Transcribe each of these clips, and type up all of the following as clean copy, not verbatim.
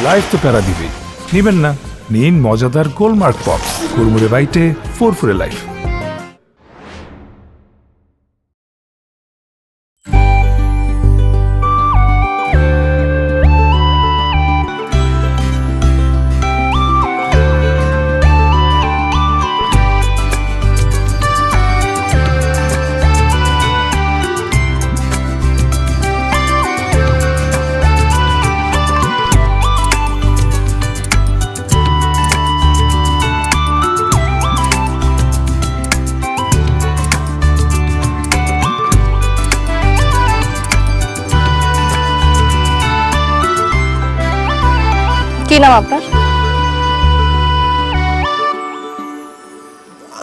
Life তো প্যারা দিবেই। নিবেন না, নিন মজাদার গোলমার্ক পপস, কুরমুরে বাইটে ফুরফুরে লাইফ। কি নাম আপনার?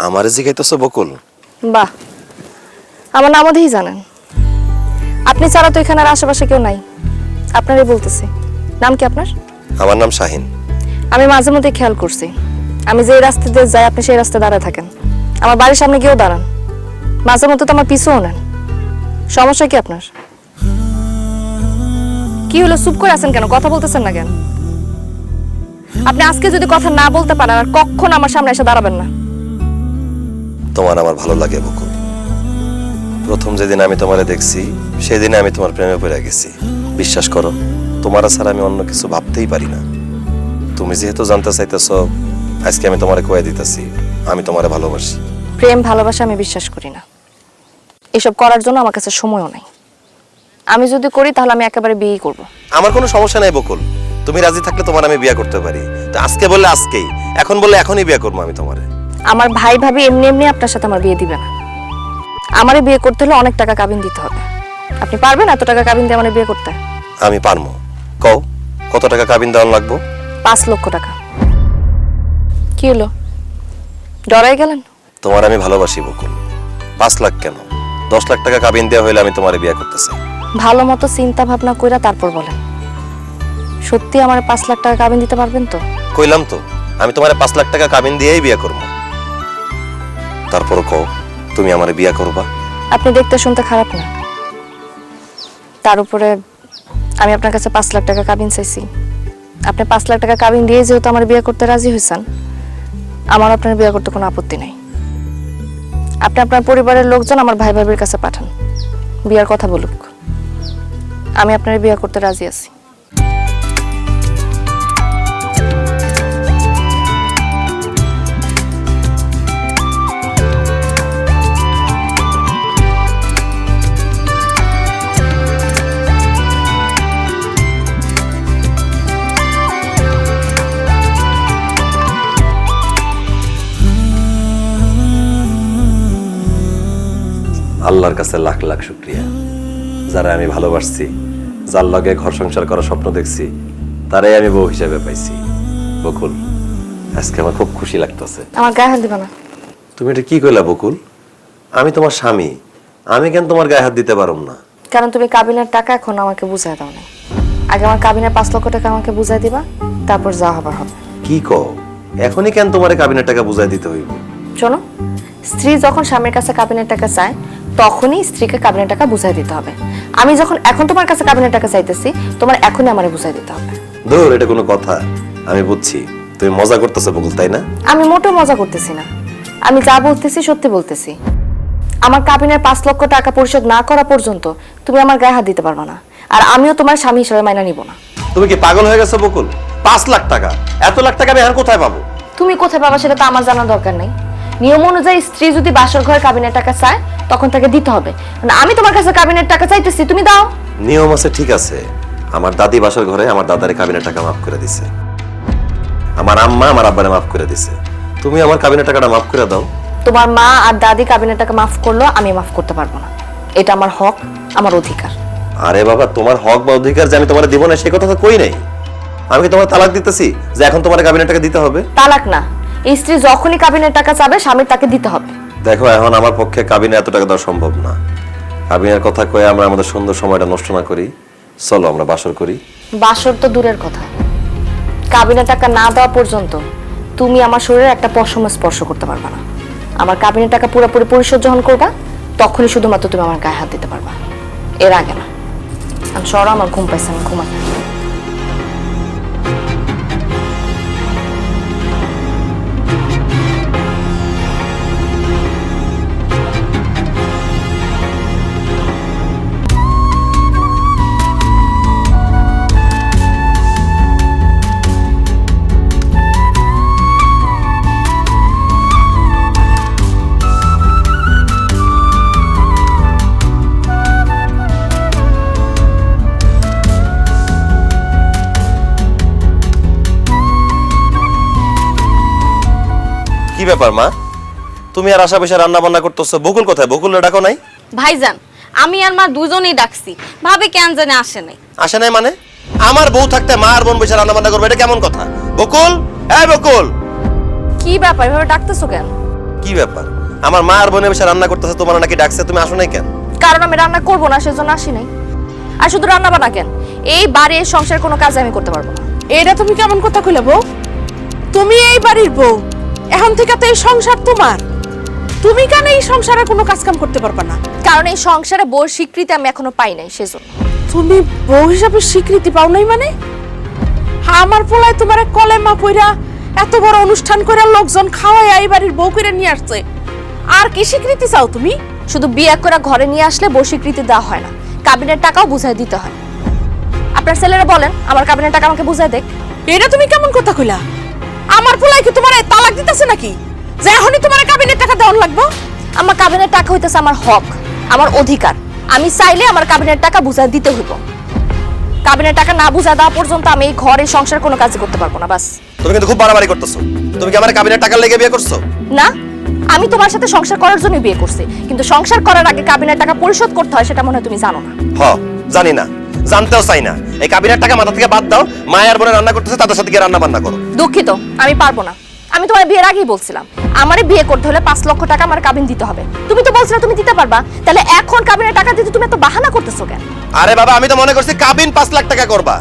আমার জিগাইতেছো বকুল? বাহ, আমার নাম ওদেরই জানেন। আপনি ছাড়া তো এখানে আর আশেপাশে কেউ নাই। আপনারই বলতেছি, নাম কি আপনার? আমার নাম শাহিন। আমি মাঝে মধ্যে খেয়াল করছি, আমি যে রাস্তা দিয়ে যাই আপনি সেই রাস্তায় দাঁড়ায় থাকেন। আমার বাড়ির সামনে গিয়েও দাঁড়ান, মাঝে মধ্যে তো আমার পিছুও নেন। সমস্যা কি আপনার? কি হলো, চুপ করে আছেন কেন? কথা বলতেছেন না কেন? আপনি আজকে যদি কথা না বলতে পারেন আর কখন আমার সামনে এসে দাঁড়াবেন না। তোমার আমার ভালো লাগে বকুল। প্রথম যেদিন আমি তোমারে দেখছি সেদিনে আমি তোমার প্রেমে পড়ে গেছি। বিশ্বাস করো, তোমার ছাড়া আমি অন্য কিছু ভাবতেই পারি না। তুমি যেহেতু জানতে চাইতেছো, আজকে আমি তোমারে কয়ে দিতেছি আমি তোমারে ভালোবাসি। প্রেম ভালোবাসা আমি বিশ্বাস করি না। এসব করার জন্য আমার কাছে সময়ও নাই। আমি যদি করি তাহলে আমি একেবারে বিয়ে করব। আমার কোনো সমস্যা নাই বকুল, তুমি রাজি থাকলে তোমার আমি বিয়ে করতে পারি। তো আজকে বললে আজকেই, এখন বললে এখনই বিয়ে করবো আমি তোমারে। আমার ভাই ভাবি এমনি এমনি আপনার সাথে আমার বিয়ে দিবে না। আমারে বিয়ে করতে হলে অনেক টাকা কাবিন দিতে হবে। আপনি পারবেন এত টাকা কাবিন দিয়ে আমার বিয়ে করতে? আমি পারবো। কও কত টাকা কাবিন দেওয়ান লাগবো? 5 লক্ষ টাকা। কি হলো, ডরাই গেলেন? তোমার আমি ভালোবাসি বকুল। 5 লাখ কেন, 10 লাখ টাকা কাবিন দেওয়া হইলে আমি তোমারে বিয়ে করতে চাই। ভালো মতো চিন্তা ভাবনা কইরা তারপর বলেন। সত্যি আমার 5 লাখ টাকা কাবিন দিতে পারবেন তো? কইলাম তো, আমি তোমারে 5 লাখ টাকা কাবিন দিয়েই বিয়ে করবো। তারপর কও তুমি আমারে বিয়ে করবা? আপনি দেখতে শুনতে খারাপ না, তার উপরে আমি আপনার কাছে 5 লাখ টাকা কাবিন চাইছি। আপনি 5 লাখ টাকা কাবিন দিয়ে যেহেতু আমার বিয়ে করতে রাজি হয়েছেন, আমার আপনার বিয়ে করতে কোনো আপত্তি নেই। আপনি আপনার পরিবারের লোকজন আমার ভাই ভাবির কাছে পাঠান, বিয়ার কথা বলুক। আমি আপনার বিয়ে করতে রাজি আছি। আল্লাহর কাছে লাখ লাখ শুকরিয়া, যারা আমি ভালোবাসছি, যার লগে ঘর সংসার করার স্বপ্ন দেখছি, তারাই আমি বউ হিসেবে পাইছি। বকুল, আজকে আমার খুব খুশি লাগতেছে। আমার গায়ে হাত দিবা না। তুমি এটা কি কইলা বকুল? আমি তোমার স্বামী, আমি কেন তোমার গায়ে হাত দিতে পারুম না? কারণ তুমি কাবিনের টাকা এখন আমাকে বুঝাই দাও না। আগে আমার কাবিনের 5 লক্ষ টাকা আমাকে বুঝাই দিবা, তারপর যা হবার হবে। কি কও, এখনই কেন তোমার কাবিনের টাকা বুঝাই দিতে হইব? শোনো, স্ত্রী যখন স্বামীর কাছে কাবিনের টাকা চায় তখনই স্ত্রীকে কাবিনের টাকা বুঝাই দিতে হবে। আমি যখন এখন তোমার কাছে কাবিনের টাকা চাইতেছি, তোমার এখনই আমারে বুঝাই দিতে হবে। ধুর, এটা কোনো কথা? আমি বুঝছি তুমি মজা করতেছো বকুল, তাই না? আমি মোটেও মজা করতেছি না, আমি যা বলতেছি সত্যি বলতেছি। আমার কাবিনের 5 লক্ষ টাকা পরিশোধ না করা পর্যন্ত তুমি আমার গায়ে হাত দিতে পারবে না, আর আমিও তোমার স্বামী হিসেবে মাইনা নিব না। তুমি কি পাগল হয়ে গেছো বকুল? 5 লাখ টাকা, এত লাখ টাকা আমি এখন কোথায় পাবো? তুমি কোথায় পাবা সেটা তো আমার জানা দরকার নেই। নিয়ম অনুযায়ী স্ত্রী যদি বাসর ঘরে কাবিনের টাকা চায় তখন তাকে দিতে হবে। মানে আমি তোমার কাছে কাবিনের টাকা চাইতেছি, তুমি দাও। নিয়ম আছে, ঠিক আছে। আমার দাদি বাসার ঘরে আমার দাদারে কাবিনের টাকা মাফ করে দিছে, আমার আম্মা আমার আব্বারে মাফ করে দিছে। তুমি আমার কাবিনের টাকাটা মাফ করে দাও। তোমার মা আর দাদি কাবিনের টাকা মাফ করলো, আমি মাফ করতে পারবো না। এটা আমার হক, আমার অধিকার। আরে বাবা, তোমার হক বা অধিকার যে আমি তোমার দিব না সেই কথা তো কই নাই। আমি কি তোমার তালাক দিতেছি যে এখন তোমার কাবিনের টাকা দিতে হবে? তালাক না, এই স্ত্রী যখনই কাবিনের টাকা চাবে স্বামীর তাকে দিতে হবে। দেখো, এখন আমার পক্ষে কাবিনে এত টাকা দেওয়া সম্ভব না। কাবিনের কথা কয়ে আমরা আমাদের সুন্দর সময়টা নষ্ট না করি, চলো আমরা বাসর করি। বাসর তো দূরের কথা, কাবিনের টাকা না দেওয়া পর্যন্ত তুমি আমার শরীরে একটা পশম স্পর্শ করতে পারবে না। আমার কাবিনের টাকা পুরোপুরি পরিশোধ যখন করবা তখনই শুধুমাত্র তুমি আমার গায়ে হাত দিতে পারবা, এর আগে না। আমি সরো, আমার ঘুম পাইছে, আমি ঘুমাই। কি ব্যাপার মা, তুমি আর আশা বসে রান্না বান্না করতেছো? বকুল কোথায়? বকুল ডাকো নাই? ভাইজান, আমি আর মা দুজনেই ডাকছি, ভাবে কেন জানে আসে নাই। আসে নাই মানে? আমার বউ থাকতে মা আর বোন বসে রান্না বান্না করবে, এটা কেমন কথা? বকুল, হ্যাঁ বকুল। কি ব্যাপার এভাবে ডাকতেছো কেন? কি ব্যাপার? আমার মা আর বোনে বসে রান্না করতেছে, তোমার নাকি ডাকছে, তুমি আসো নাই কেন? কারণ আমি রান্না করবো না সেজন্য আসি নাই। আর শুধু রান্না বান্না কেন, এই বাড়ির সংসার কোনো কাজ আমি করতে পারবো না। এটা তুমি কেমন কথা কইলে বউ? তুমি এই বাড়ির বউ, এখন থেকে তো এই সংসার তোমার। তুমি কেন এই সংসারে কোনো কাজ কাম করতে পারবা না? কারণ এই সংসারে বউর স্বীকৃতি আমি এখনো পাই নাই সেজন্য। তুমি বউ হিসাবে স্বীকৃতি পাও নাই মানে? আমার পোলায় তোমার কলেমা পইরা এত বড় অনুষ্ঠান করে লোকজন খাওয়ায় এই বাড়ির বউ করে নিয়ে আসছে, আর কি স্বীকৃতি চাও তুমি? শুধু বিয়ে করে ঘরে নিয়ে আসলে বউ স্বীকৃতি দেওয়া হয় না, কাবিনের টাকাও বুঝাই দিতে হয়। আপনার ছেলেরা বলেন আমার কাবিনের টাকা আমাকে বুঝাই দেখ। এটা তুমি কেমন কথা কইলা? আমার পোলায় কি তোমার তালাক দিতেছে নাকি যে এখনই তোমার কাবিনের টাকা দেওয়ার লাগবে? আমার কাবিনের টাকা হইতেছে আমার হক, আমার অধিকার। আমি চাইলে আমার কাবিনের টাকা বুঝাই দিতে হইব। কাবিনের টাকা না বুঝা দেওয়া পর্যন্ত আমি এই ঘরে সংসার কোনো কাজ করতে পারবো না। বাস। তুমি কিন্তু খুব বাড়াবাড়ি করতেছো। তুমি কি আমার কাবিনের টাকার লেগে বিয়ে করছো? না, আমি তোমার সাথে সংসার করার জন্য বিয়ে করছি, কিন্তু সংসার করার আগে কাবিনের টাকা পরিশোধ করতে হয় সেটা মনে হয় তুমি জানো না। জানি না, জানতেও চাই না। এই কাবিনের টাকা মাথা থেকে বাদ দাও, মা আর বোনে রান্না করতেছে, তাদের সাথে গিয়ে রান্না বান্না করো। দুঃখিত, আমি পারবো না। আমি তোমার বিয়ের আগেই বলছিলাম আমারে বিয়ে করতে হলে 5 লক্ষ টাকা আমার কাবিন দিতে হবে। তুমি তো বলছিলে তুমি দিতে পারবা, তাহলে এখন কাবিনের টাকা দিতে তুমি এত বাহানা করতেছো কেন? আরে বাবা, আমি তো মনে করছি কাবিন 5 লাখ টাকা করবা,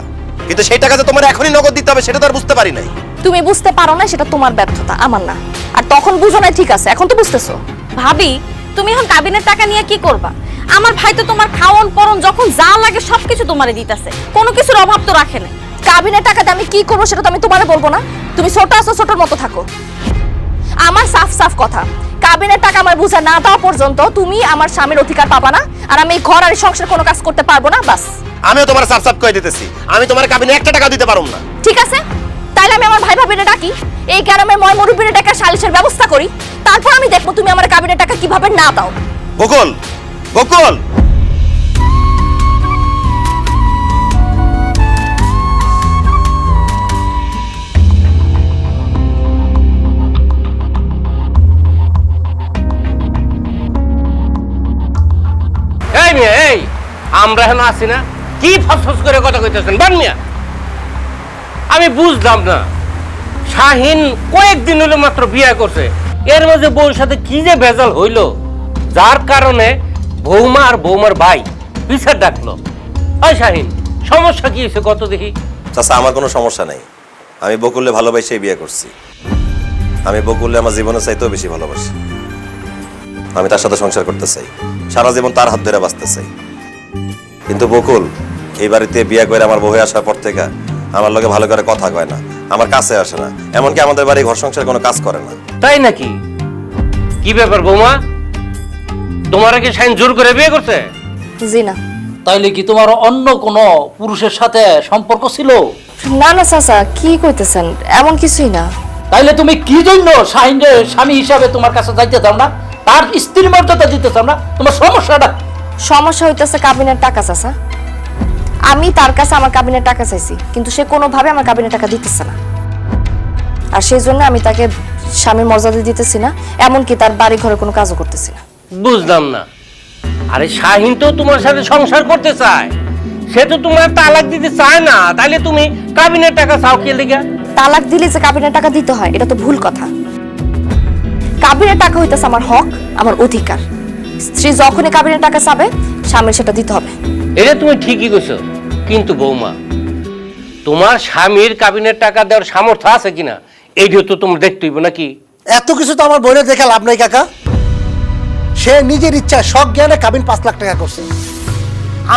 কিন্তু সেই টাকা যে তোমার এখনই নগদ দিতে হবে সেটা তো আর বুঝতে পারি নাই। তুমি বুঝতে পারো না, সেটা তোমার ব্যর্থতা, আমার না। আর তখন বুঝো না, ঠিক আছে, এখন তো বুঝতেছো। ভাবি, তুমি এখন কাবিনের টাকা নিয়ে কি করবা? আমার ভাই তো তোমার খাওন পরন যখন যা লাগে সবকিছু তোমারে দিতেছে, কোনো কিছুর অভাব তো রাখে নাই। কাবিনের টাকাতে আমি কি করবো সেটা তো আমি তোমারে বলবো না। তুমি ছোট আছো, ছোটর মতো থাকো। আমার সাফ সাফ কথা, কাবিনের টাকা আমার বুঝা না দেওয়া পর্যন্ত তুমি আমার স্বামীর অধিকার পাবা না, আর আমি এই ঘর আর এই সংসার কোনো কাজ করতে পারবো না। বাস। আমিও তোমার সাফ সাফ কই দিতেছি, আমি তোমার কাবিনে 1 টাকা দিতে পারুম না। ঠিক আছে, তাইলে আমি আমার ভাই ভাবিরে ডাকি, এই গ্রামের ময় মুরব্বিরে ডাকা সালিশের ব্যবস্থা করি, তারপর আমি দেখবো তুমি আমার কাবিনের টাকা কিভাবে না দাও। বকুল, বকুল। এই মিয়া, এই আমরা এখন আছি না, কি ফসফস করে কথা কইতেছেন বান মিয়া? আমি বুঝলাম না, শাহিন কয়েকদিন হলো মাত্র বিয়ে করছে, এর মাঝে বউর সাথে কি যে ভেজাল হইলো, যার কারণে বৌমা আর বৌমার ভাই বিচার ডাকলো। ওই শাহিন, সমস্যা কি হয়েছে কত দেখি? চাচা, আমার কোনো সমস্যা নাই। আমি বকুলকে ভালোবাসে বিয়ে করছি। আমি বকুলকে আমার জীবনের চাইতেও বেশি ভালোবাসি। আমি তার সাথে সংসার করতে চাই, সারা জীবন তার হাত ধরে বাঁচতে চাই। কিন্তু বকুল এই বাড়িতে বিয়ে করে আমার বউ আসার পর থেকে আমার লগে ভালো করে কথা কয় না, আমার কাছে আসে না, এমনকি আমাদের বাড়ি ঘর সংসার কোনো কাজ করে না। তাই নাকি? কি ব্যাপার বৌমা, তোমার কি শাহিন জোর করে বিয়ে করছে? জি না। তাইলে কি তোমার অন্য কোনো পুরুষের সাথে সম্পর্ক ছিল? না না চাচা, কি কইতেছেন? এমন কিছুই না। তাইলে তুমি কি জন্য শাহিনের স্বামী হিসাবে তোমার কাছে যাইতে চাও না, তার স্ত্রীর মর্যাদা দিতে চাও না? তোমার সমস্যাটা? সমস্যা হইতেছে কাবিনের টাকা চাচা। আমি তার কাছে আমার কাবিনের টাকা চাইছি, কিন্তু সে কোনোভাবে আমার কাবিনের টাকা দিতেছে না, আর সেই জন্য আমি তাকে স্বামীর মর্যাদা দিতেছি না, এমনকি তার বাড়ি ঘরে কোনো কাজও করতেছি না। বুঝলাম না। আরে শাহিন তো তোমার সাথে সংসার করতে চায়, সে তো তোমার তালাক দিতে চায় না, তাইলে তুমি কাবিনের টাকা চাও কে লিগা? তালাক দিলে যে কাবিনের টাকা দিতে হয় এটা তো ভুল কথা। কাবিনের টাকা হইতেছে আমার হক, আমার অধিকার। স্ত্রী যখনই কাবিনের টাকা চাবে স্বামীর সেটা দিতে হবে। এটা তুমি ঠিকই কইছো, কিন্তু বৌমা, তোমার স্বামীর কাবিনের টাকা দেওয়ার সামর্থ্য আছে কিনা এইটাও তো তোমার দেখতে হইব নাকি? এত কিছু তো আমার বোনের দেখে লাভ নাই কাকা। সে নিজের ইচ্ছা শখ জ্ঞানে কাবিন 5 লাখ টাকা করছে।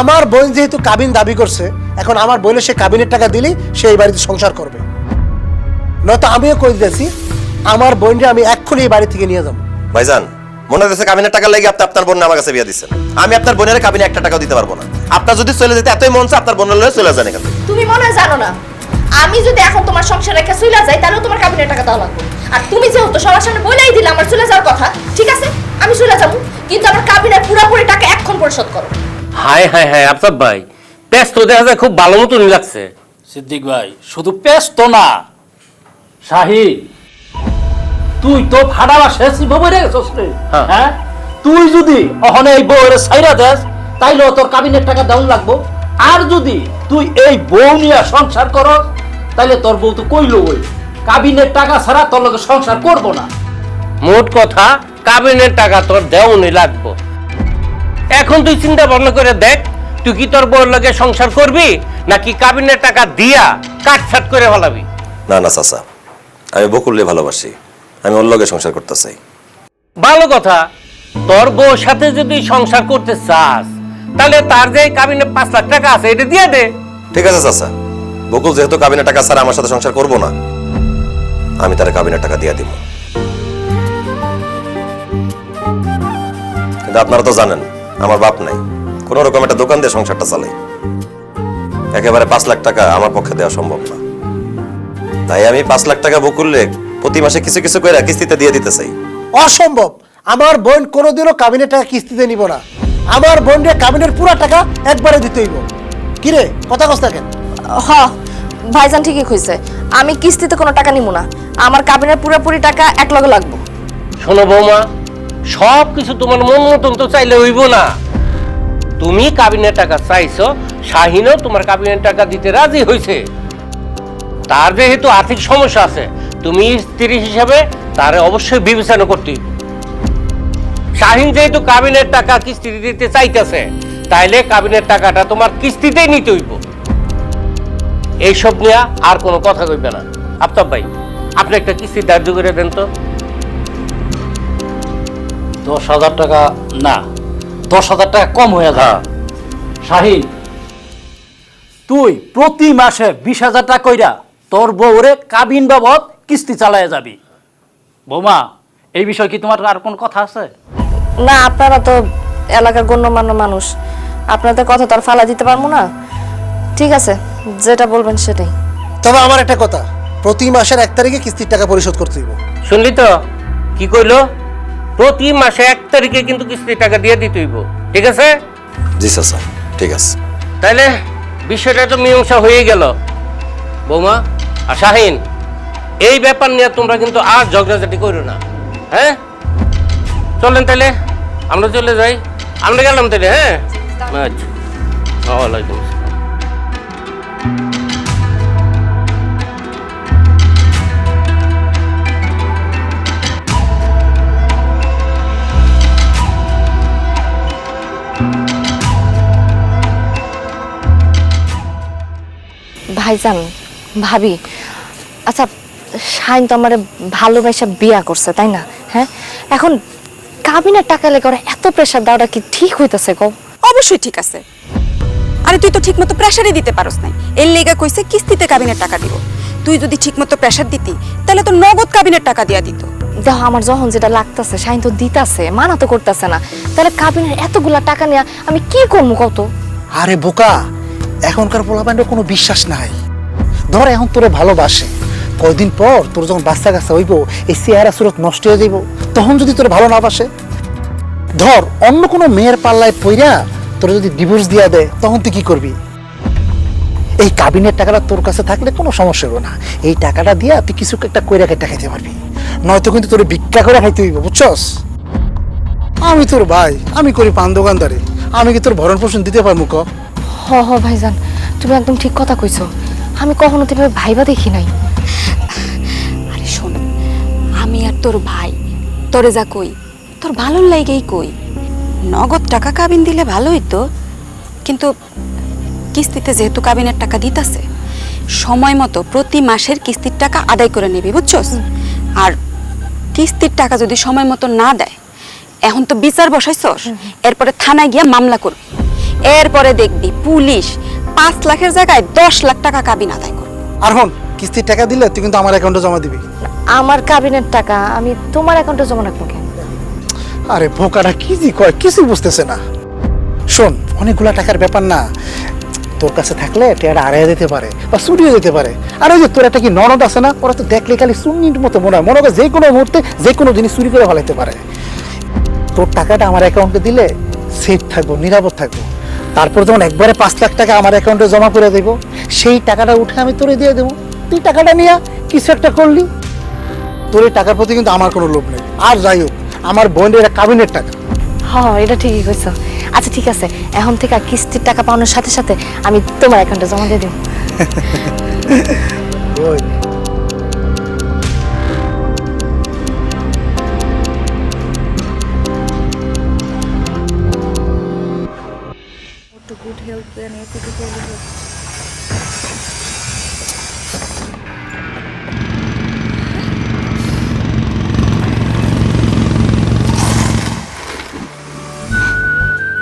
আমার বোন যেহেতু কাবিন দাবি করছে, এখন আমার বোনের সে কাবিনের টাকা দিলেই সে এই বাড়িতে সংসার করবে। নয়তো আমিও কই দিয়েছি আমার বোনকে আমি এক্ষুনি এই বাড়ি থেকে নিয়ে যাবো। ভাইজান, মনে হচ্ছে কাবিনের টাকা লেগে আপনি আপনার বোন আমার কাছে বিয়ে দিচ্ছেন। আমি আপনার বোনের কাবিনে 1 টাকাও দিতে পারবো না। আপনার যদি চলে যেতে এতই মন চায় আপনার বোনের লয়ে চলে যান এখান থেকে। তুমি মনে হয় জানো না, আমি যদি এখন তোমার সংসার রেখে চলে যাই তাহলে তোমার কাবিনের টাকা দেওয়া লাগবে। আর তুমি যেহেতু সবার সামনে বলেই দিলে আমার চলে যাওয়ার কথা, ঠিক আছে আমি চলে যাবো, কিন্তু আমার কাবিনের পুরোপুরি টাকা এখন পরিশোধ করো। হায় হায় হায়, আফসাব ভাই, পেস তো দেখা যায় খুব ভালো মতনই লাগছে। সিদ্দিক ভাই, শুধু পেশ তো না, শাহিন তুই তো ফাড়াবা শেষ বইরে গেছস রে। হ্যাঁ। হ্যাঁ তুই যদি অহনে এই বউরে ছাইরা দেস তাইলে তোর কাবিনের টাকা দেওয়া লাগবো। আর যদি তুই এই বউ নিয়ে সংসার করস তাইলে তোর বউ তো কইলো ওই কাবিনের টাকা ছাড়া তোর লগে সংসার করবো না। মোট কথা কাবিনের টাকা তোর দেওয়ানি লাগবো। এখন তুই চিন্তা ভাবনা করে দেখ, তুই কি তোর বউর লগে সংসার করবি নাকি কাবিনের টাকা দিয়া কাটছাট করে ফেলাবি? না না চাচা, আমি বকুলকে ভালোবাসি, আমি ওর লগে সংসার করতে চাই। ভালো কথা, তোর বউর সাথে যদি সংসার করতে চাস তাহলে তার যে কাবিনে 5 লাখ টাকা আছে এটা দিয়ে দে। ঠিক আছে চাচা, বকুল যেহেতু কাবিনের টাকা ছাড়া আমার সাথে সংসার করবো না, আমি তার কাবিনের টাকা দিয়ে দিব। কিন্তু আপনারা তো জানেন আমার বাপ নাই, কোন রকম একটা দোকান দিয়ে সংসারটা চালাই। একেবারে 5 লাখ টাকা আমার পক্ষে দেওয়া সম্ভব না। তাই আমি 5 লাখ টাকা বকুললে প্রতি মাসে কিছু কিছু করে কিস্তিতে দিয়ে দিতে চাই। অসম্ভব, আমার বোন কোনোদিনও কাবিনের টাকা কিস্তিতে নিব না। আমার বোনরে কাবিনের পুরো টাকা একবারে দিতে হইব। কিরে কথা কস না কেন? হ ভাইজান ঠিকই কইছে, আমি কিস্তিতে কোনো টাকা নিব না, আমার কাবিনের পুরোপুরি টাকা এক লগে লাগবো। শোনো বৌমা, সব কিছু তোমার মন মতন তো চাইলে হইব না। তুমি কাবিনের টাকা চাইছো, শাহিনও তোমার কাবিনের টাকা দিতে রাজি হয়েছে। তার যেহেতু আর্থিক সমস্যা আছে, তুমি স্ত্রী হিসাবে তারে অবশ্যই বিবেচনা করতে হইব। শাহিন যেহেতু কাবিনের টাকা কিস্তি দিতে চাইতেছে, তাইলে কাবিনের টাকাটা তোমার কিস্তিতেই নিতে হইব। এইসব নিয়ে আর কোনো কথা কইবে না। আফতাব ভাই, আপনি একটা কিস্তি ধার্য করে দেন তো। 10,000 টাকা না, 10,000 টাকা কম হয়ে যায়। শাহিন, তুই প্রতি মাসে 20,000 টাকা কইরা তোর বউরে কাবিন বাবদ কিস্তি চালায় যাবি। বৌমা, এই বিষয়ে কি তোমার আর কোন কথা আছে? না, আপনারা তো এলাকার গণ্যমান্য মানুষ, আপনাদের কথা তো আর ফালা দিতে পারবো না। ঠিক আছে, যেটা বলবেন সেটাই। তবে আমার একটা কথা, প্রতি মাসের 1 তারিখে কিস্তির টাকা পরিশোধ করতে হইব। শুনলি তো কি কইলো? প্রতি মাসে 1 তারিখে কিন্তু কিস্তির টাকা দিয়ে দিতে হইব, ঠিক আছে? জি চাচা, ঠিক আছে। তাইলে বিষয়টা তো মীমাংসা হয়ে গেল। বৌমা আর শাহিন, এই ব্যাপার নিয়ে তোমরা কিন্তু আর ঝগড়াঝাটি করো না, হ্যাঁ? চলেন তাইলে আমরা চলে যাই। আমরা গেলাম তাইলে, হ্যাঁ? আচ্ছা, ওয়ালাইকুম আসসালাম। ভাইজান, ভাবি, আচ্ছা শাহিন তো আমার ভালোবাসা বিয়া করছে, তাই না? হ্যাঁ, এখন কাবিনের টাকা লেগে ওরা এত প্রেশার দেওয়াটা কি ঠিক হইতেছে? কও। অবশ্যই ঠিক আছে। আরে তুই তো ঠিকমতো প্রেসারই দিতে পারস নাই, এর লেগা কইছে কিস্তিতে কাবিনের টাকা দিব। তুই যদি ঠিকমতো প্রেসার দিতি তাহলে তো নগদ কাবিনের টাকা দিয়া দিত। দেখো, আমার যখন যেটা লাগতেছে শাহিন তো দিতাছে, মানা তো করতেছে না, তাহলে কাবিনের এতগুলা টাকা নিয়ে আমি কি করবো কত? আরে বোকা, এখনকার পোলাপানের কোনো বিশ্বাস নাই। ধর এখন তোরে ভালোবাসে, কয়দিন পর তোর যখন বাচ্চা কাচ্চা হইব, এই চেহারা সুরত নষ্ট হয়ে যাইব, তখন যদি তোর ভালো না বাসে, ধর অন্য কোনো মেয়ের পাল্লায় পইরা তোর যদি ডিভোর্স দিয়া দেয়, তখন তুই কি করবি? এই কাবিনের টাকাটা তোর কাছে থাকলে কোনো সমস্যা হবে না। এই টাকাটা দিয়া তুই কিছু একটা কইরা কেটে খাইতে পারবি, নয়তো কিন্তু তোর ভিক্ষা করে খাইতে হইব, বুঝছস? আমি তোর ভাই, আমি করি পান দোকানদারি, আমি কি তোর ভরণ পোষণ দিতে পারবো? ক হ হ ভাইজান, তুমি একদম ঠিক কথা কইছো, আমি কখনো তো এভাবে ভাইবা দেখি নাই। আরে শোন, আমি আর তোর ভাই, তোরে যা কই তোর ভালোর লাইগেই কই। নগদ টাকা কাবিন দিলে ভালোই তো, কিন্তু কিস্তিতে যেহেতু কাবিনের টাকা দিতাছে, সময় মতো প্রতি মাসের কিস্তির টাকা আদায় করে নিবি, বুঝছস? আর কিস্তির টাকা যদি সময় মতো না দেয়, এখন তো বিচার বসাইছস, এরপরে থানায় গিয়া মামলা করবি। এরপরে দেখবি পুলিশ 5 লাখের জায়গায় 10 লাখ টাকা কাবিন আদায় করবে। আর হন, কিস্তির টাকা দিলে তুই কিন্তু আমার অ্যাকাউন্টে জমা দিবি। আমার কাবিনের টাকা আমি তোমার অ্যাকাউন্টে জমা রাখবো কেন? আরে ভোকাটা কি জি কয়, কিছুই বুঝতেছে না। শোন, অনেকগুলা টাকার ব্যাপার না, তোর কাছে থাকলে টাকাটা আড়াইয়া দিতে পারে বা চুরিয়ে যেতে পারে। আর ওই যে তোর একটা কি ননদ আছে না, ওরা তো দেখলে খালি চুন্নির মতো মনে হয়, মনে হয় যে কোনো মুহূর্তে যে কোনো জিনিস চুরি করে ফেলাইতে পারে। তোর টাকাটা আমার অ্যাকাউন্টে দিলে সেফ থাকবো, নিরাপদ থাকবো। তারপর যখন একবারে 5 লাখ টাকা আমার অ্যাকাউন্টে জমা করে দেবো, সেই টাকাটা উঠে আমি তোরে দিয়ে দেবো, তুই টাকাটা নিয়ে কিছু একটা করলি। তোর এই টাকার প্রতি কিন্তু আমার কোনো লোভ নেই। আর যাই হোক, আমার বোনের এটা কাবিনের টাকা। হ্যাঁ এটা ঠিকই কইছো। আচ্ছা ঠিক আছে, এখন থেকে কিস্তির টাকা পাওয়ানোর সাথে সাথে আমি তোমার অ্যাকাউন্টে জমা দিয়ে দিব। ওই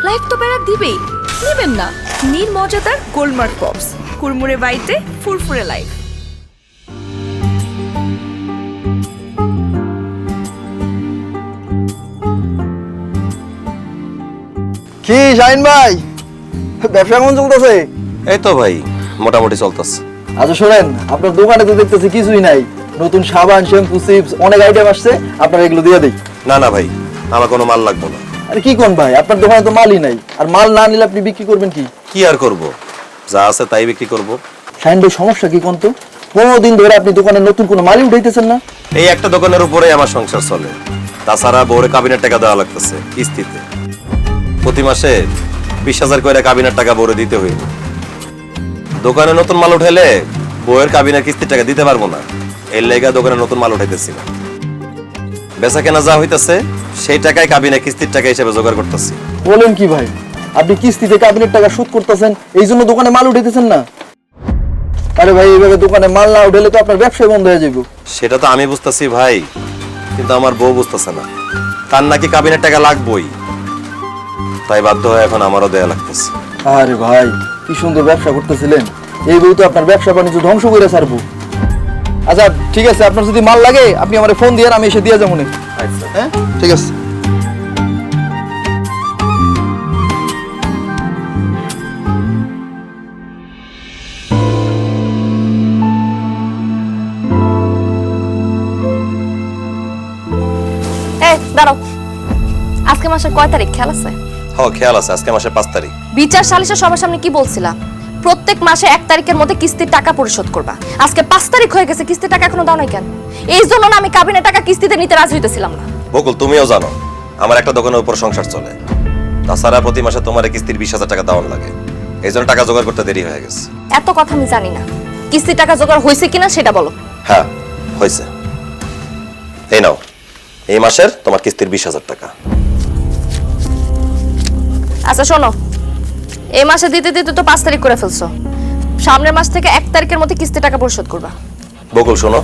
লাইফ তো বেড়া দিবেই, নেবেন না? নীল মজাদার গোলমার্ক পপস, কুরমুরে বাইটে ফুরফুরে লাইফ। কি শাহিন ভাই, ব্যবসা কেমন চলতেছে? এই তো ভাই মোটামুটি চলতেছে। আচ্ছা শোনেন, আপনার দোকানে তো দেখতেছি কিছুই নাই, নতুন সাবান, শ্যাম্পু, চিপস অনেক আইটেম আসছে, আপনার এগুলো দিয়ে দেই। না না ভাই, আমার কোনো মাল লাগবে না। আরে কি কোন ভাই, আপনার দোকানে তো মালই নাই, আর মাল না নিলে আপনি বিক্রি করবেন কি? কি আর করব, যা আছে তাই বিক্রি করব। শাহিন ভাই সমস্যা কি কোন তো? 15 দিন ধরে আপনি দোকানে নতুন কোনো মালই উঠাইতেছেন না। এই একটা দোকানের উপরেই আমার সংসার চলে, তাছাড়া বউরে কাবিনের টাকা দেওয়া লাগতেছে কিস্তিতে। প্রতি মাসে 20,000 করে কাবিনের টাকা বউরে দিতে হইব। দোকানে নতুন মাল উঠাইলে বউয়ের কাবিনের কিস্তির টাকা দিতে পারবো না, এর লেগা দোকানে নতুন মাল উঠাইতেছি না। বেচা কেনা যা হইতেছে সেই টাকায় কাবিনের কিস্তির টাকা হিসেবে জোগাড় করতেছি। বলেন কি ভাই, আপনি কিস্তিতে কাবিনের টাকা শোধ করতেছেন, এই জন্য দোকানে মাল উঠাইতেছেন না? আরে ভাই, এইভাবে দোকানে মাল না উঠাইলে তো আপনার ব্যবসা বন্ধ হয়ে যাবে। সেটা তো আমি বুঝতেছি ভাই, কিন্তু আমার বউ বুঝতেছে না। তার নাকি কাবিনের টাকা লাগবেই, তাই বাধ্য হয়ে এখন আমারও দেয়া লাগতেছে। আরে ভাই, কি সুন্দর ব্যবসা করতেছিলেন, এই বউ তো আপনার ব্যবসা বাণিজ্য ধ্বংস করে ছাড়বো। আচ্ছা ঠিক আছে, আপনার যদি মাল লাগে আপনি আমার ফোন দিয়ে, আমি এসে দিয়ে যাবো। আচ্ছা হ্যাঁ ঠিক আছে। এই দাঁড়াও, আজকে মাসের কয় তারিখ খেয়াল আছে? হ্যাঁ খেয়াল আছে, আজকে মাসের 5 তারিখ। বিচার সালিশে সবার সামনে কি বলছিলাম? প্রত্যেক মাসে 1 তারিখের মধ্যে কিস্তির টাকা পরিশোধ করবা। আজকে 5 তারিখ হয়ে গেছে, কিস্তির টাকা এখনো দাও নাই কেন? এই জন্য না আমি কাবিনের টাকা কিস্তিতে নিতে রাজি হইতেছিলাম না। বকুল তুমিও জানো আমার একটা দোকানের উপর সংসার চলে, তাছাড়া প্রতি মাসে তোমার কিস্তির 20,000 টাকা দেওয়ার লাগে, এই জন্য টাকা জোগাড় করতে দেরি হয়ে গেছে। এত কথা আমি জানি না, কিস্তির টাকা জোগাড় হয়েছে কিনা সেটা বলো। হ্যাঁ হয়েছে, এই নাও এই মাসের তোমার কিস্তির 20,000 টাকা। আচ্ছা শোনো, এই মাসে দিতে দিতে তো 5 তারিখ করে ফেলছো, সামনের মাস থেকে 1 তারিখের মধ্যে কিস্তির টাকা পরিশোধ করবা। বকুল শোনো,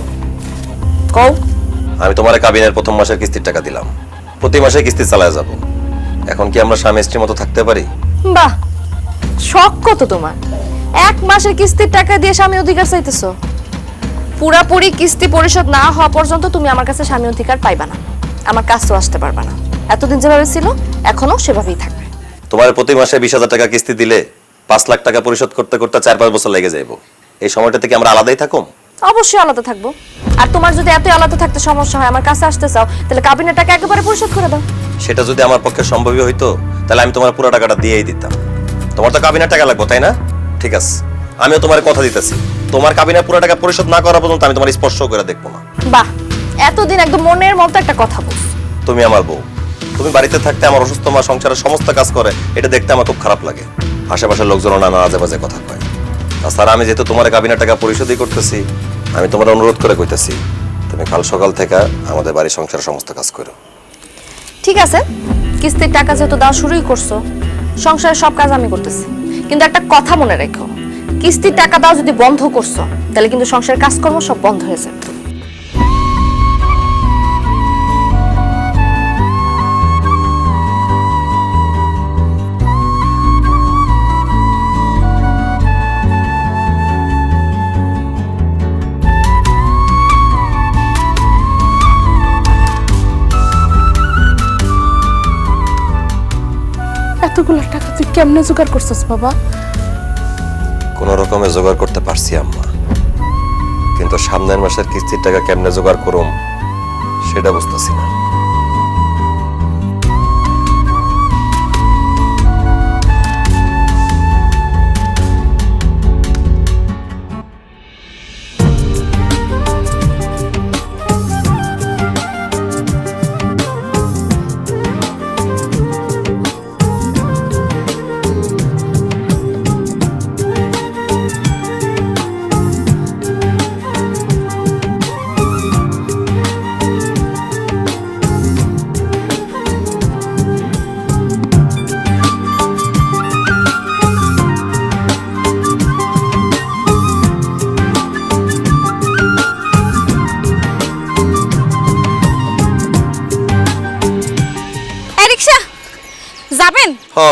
কও। আমি তোমার কাবিনের প্রথম মাসের কিস্তির টাকা দিলাম, প্রতি মাসে কিস্তি চালায় যাব। এখন কি আমরা স্বামী স্ত্রীর মতো থাকতে পারি? বাহ, শখ কত তোমার! 1 মাসের কিস্তির টাকা দিয়ে স্বামী অধিকার চাইতেছো? পুরাপুরি কিস্তি পরিশোধ না হওয়া পর্যন্ত তুমি আমার কাছে স্বামী অধিকার পাইবা না, আমার কাছেও আসতে পারবা না। এতদিন যেভাবে ছিল এখনো সেভাবেই থাকবে। তোমার প্রতি মাসে 20,000 টাকা কিস্তি দিলে 5 লাখ টাকা পরিশোধ করতে করতে 4-5 বছর লেগে যাইব। এই সময়টা থেকে আমরা আলাদাই থাকুম? অবশ্যই আলাদা থাকবো। আর তোমার যদি এত আলাদা থাকতে সমস্যা হয়, আমার কাছে আসতে চাও, তাহলে কাবিনের টাকা একেবারে পরিশোধ করে দাও। সেটা যদি আমার পক্ষে সম্ভবই হইতো তাহলে আমি তোমার পুরো টাকাটা দিয়েই দিতাম। তোমার তো কাবিনের টাকা লাগবে তাই না? ঠিক আছে, আমিও তোমার কথা দিতেছি, তোমার কাবিনের পুরো টাকা পরিশোধ না করা পর্যন্ত আমি তোমার স্পর্শ করে দেখবো না। বাহ, এতদিন একদম মনের মতো একটা কথা বল। তুমি আমার বউ, তুমি বাড়িতে থাকতে আমার অসুস্থ মা সংসারের সমস্ত কাজ করে, এটা দেখতে আমার খুব খারাপ লাগে। আশেপাশের লোকজন নানা আজে বাজে কথা কয়। তাছাড়া আমি যেহেতু তোমার কাবিনের টাকা পরিশোধই করতেছি, আমি তোমার অনুরোধ করে কইতেছি, তুমি কাল সকাল থেকে আমাদের বাড়ির সংসারের সমস্ত কাজ করো। ঠিক আছে, কিস্তির টাকা যেহেতু দেওয়া শুরুই করছো, সংসারের সব কাজ আমি করতেছি, কিন্তু একটা কথা মনে রেখো, কিস্তির টাকা দাও যদি বন্ধ করছো তাহলে কিন্তু সংসারের কাজকর্ম সব বন্ধ হয়ে যাবে। এতগুলো টাকা তুই কেমনে জোগাড় করছিস বাবা? কোনো রকমে জোগাড় করতে পারছি আম্মা, কিন্তু সামনের মাসের কিস্তির টাকা কেমনে জোগাড় করুম সেটা বুঝতেছি না।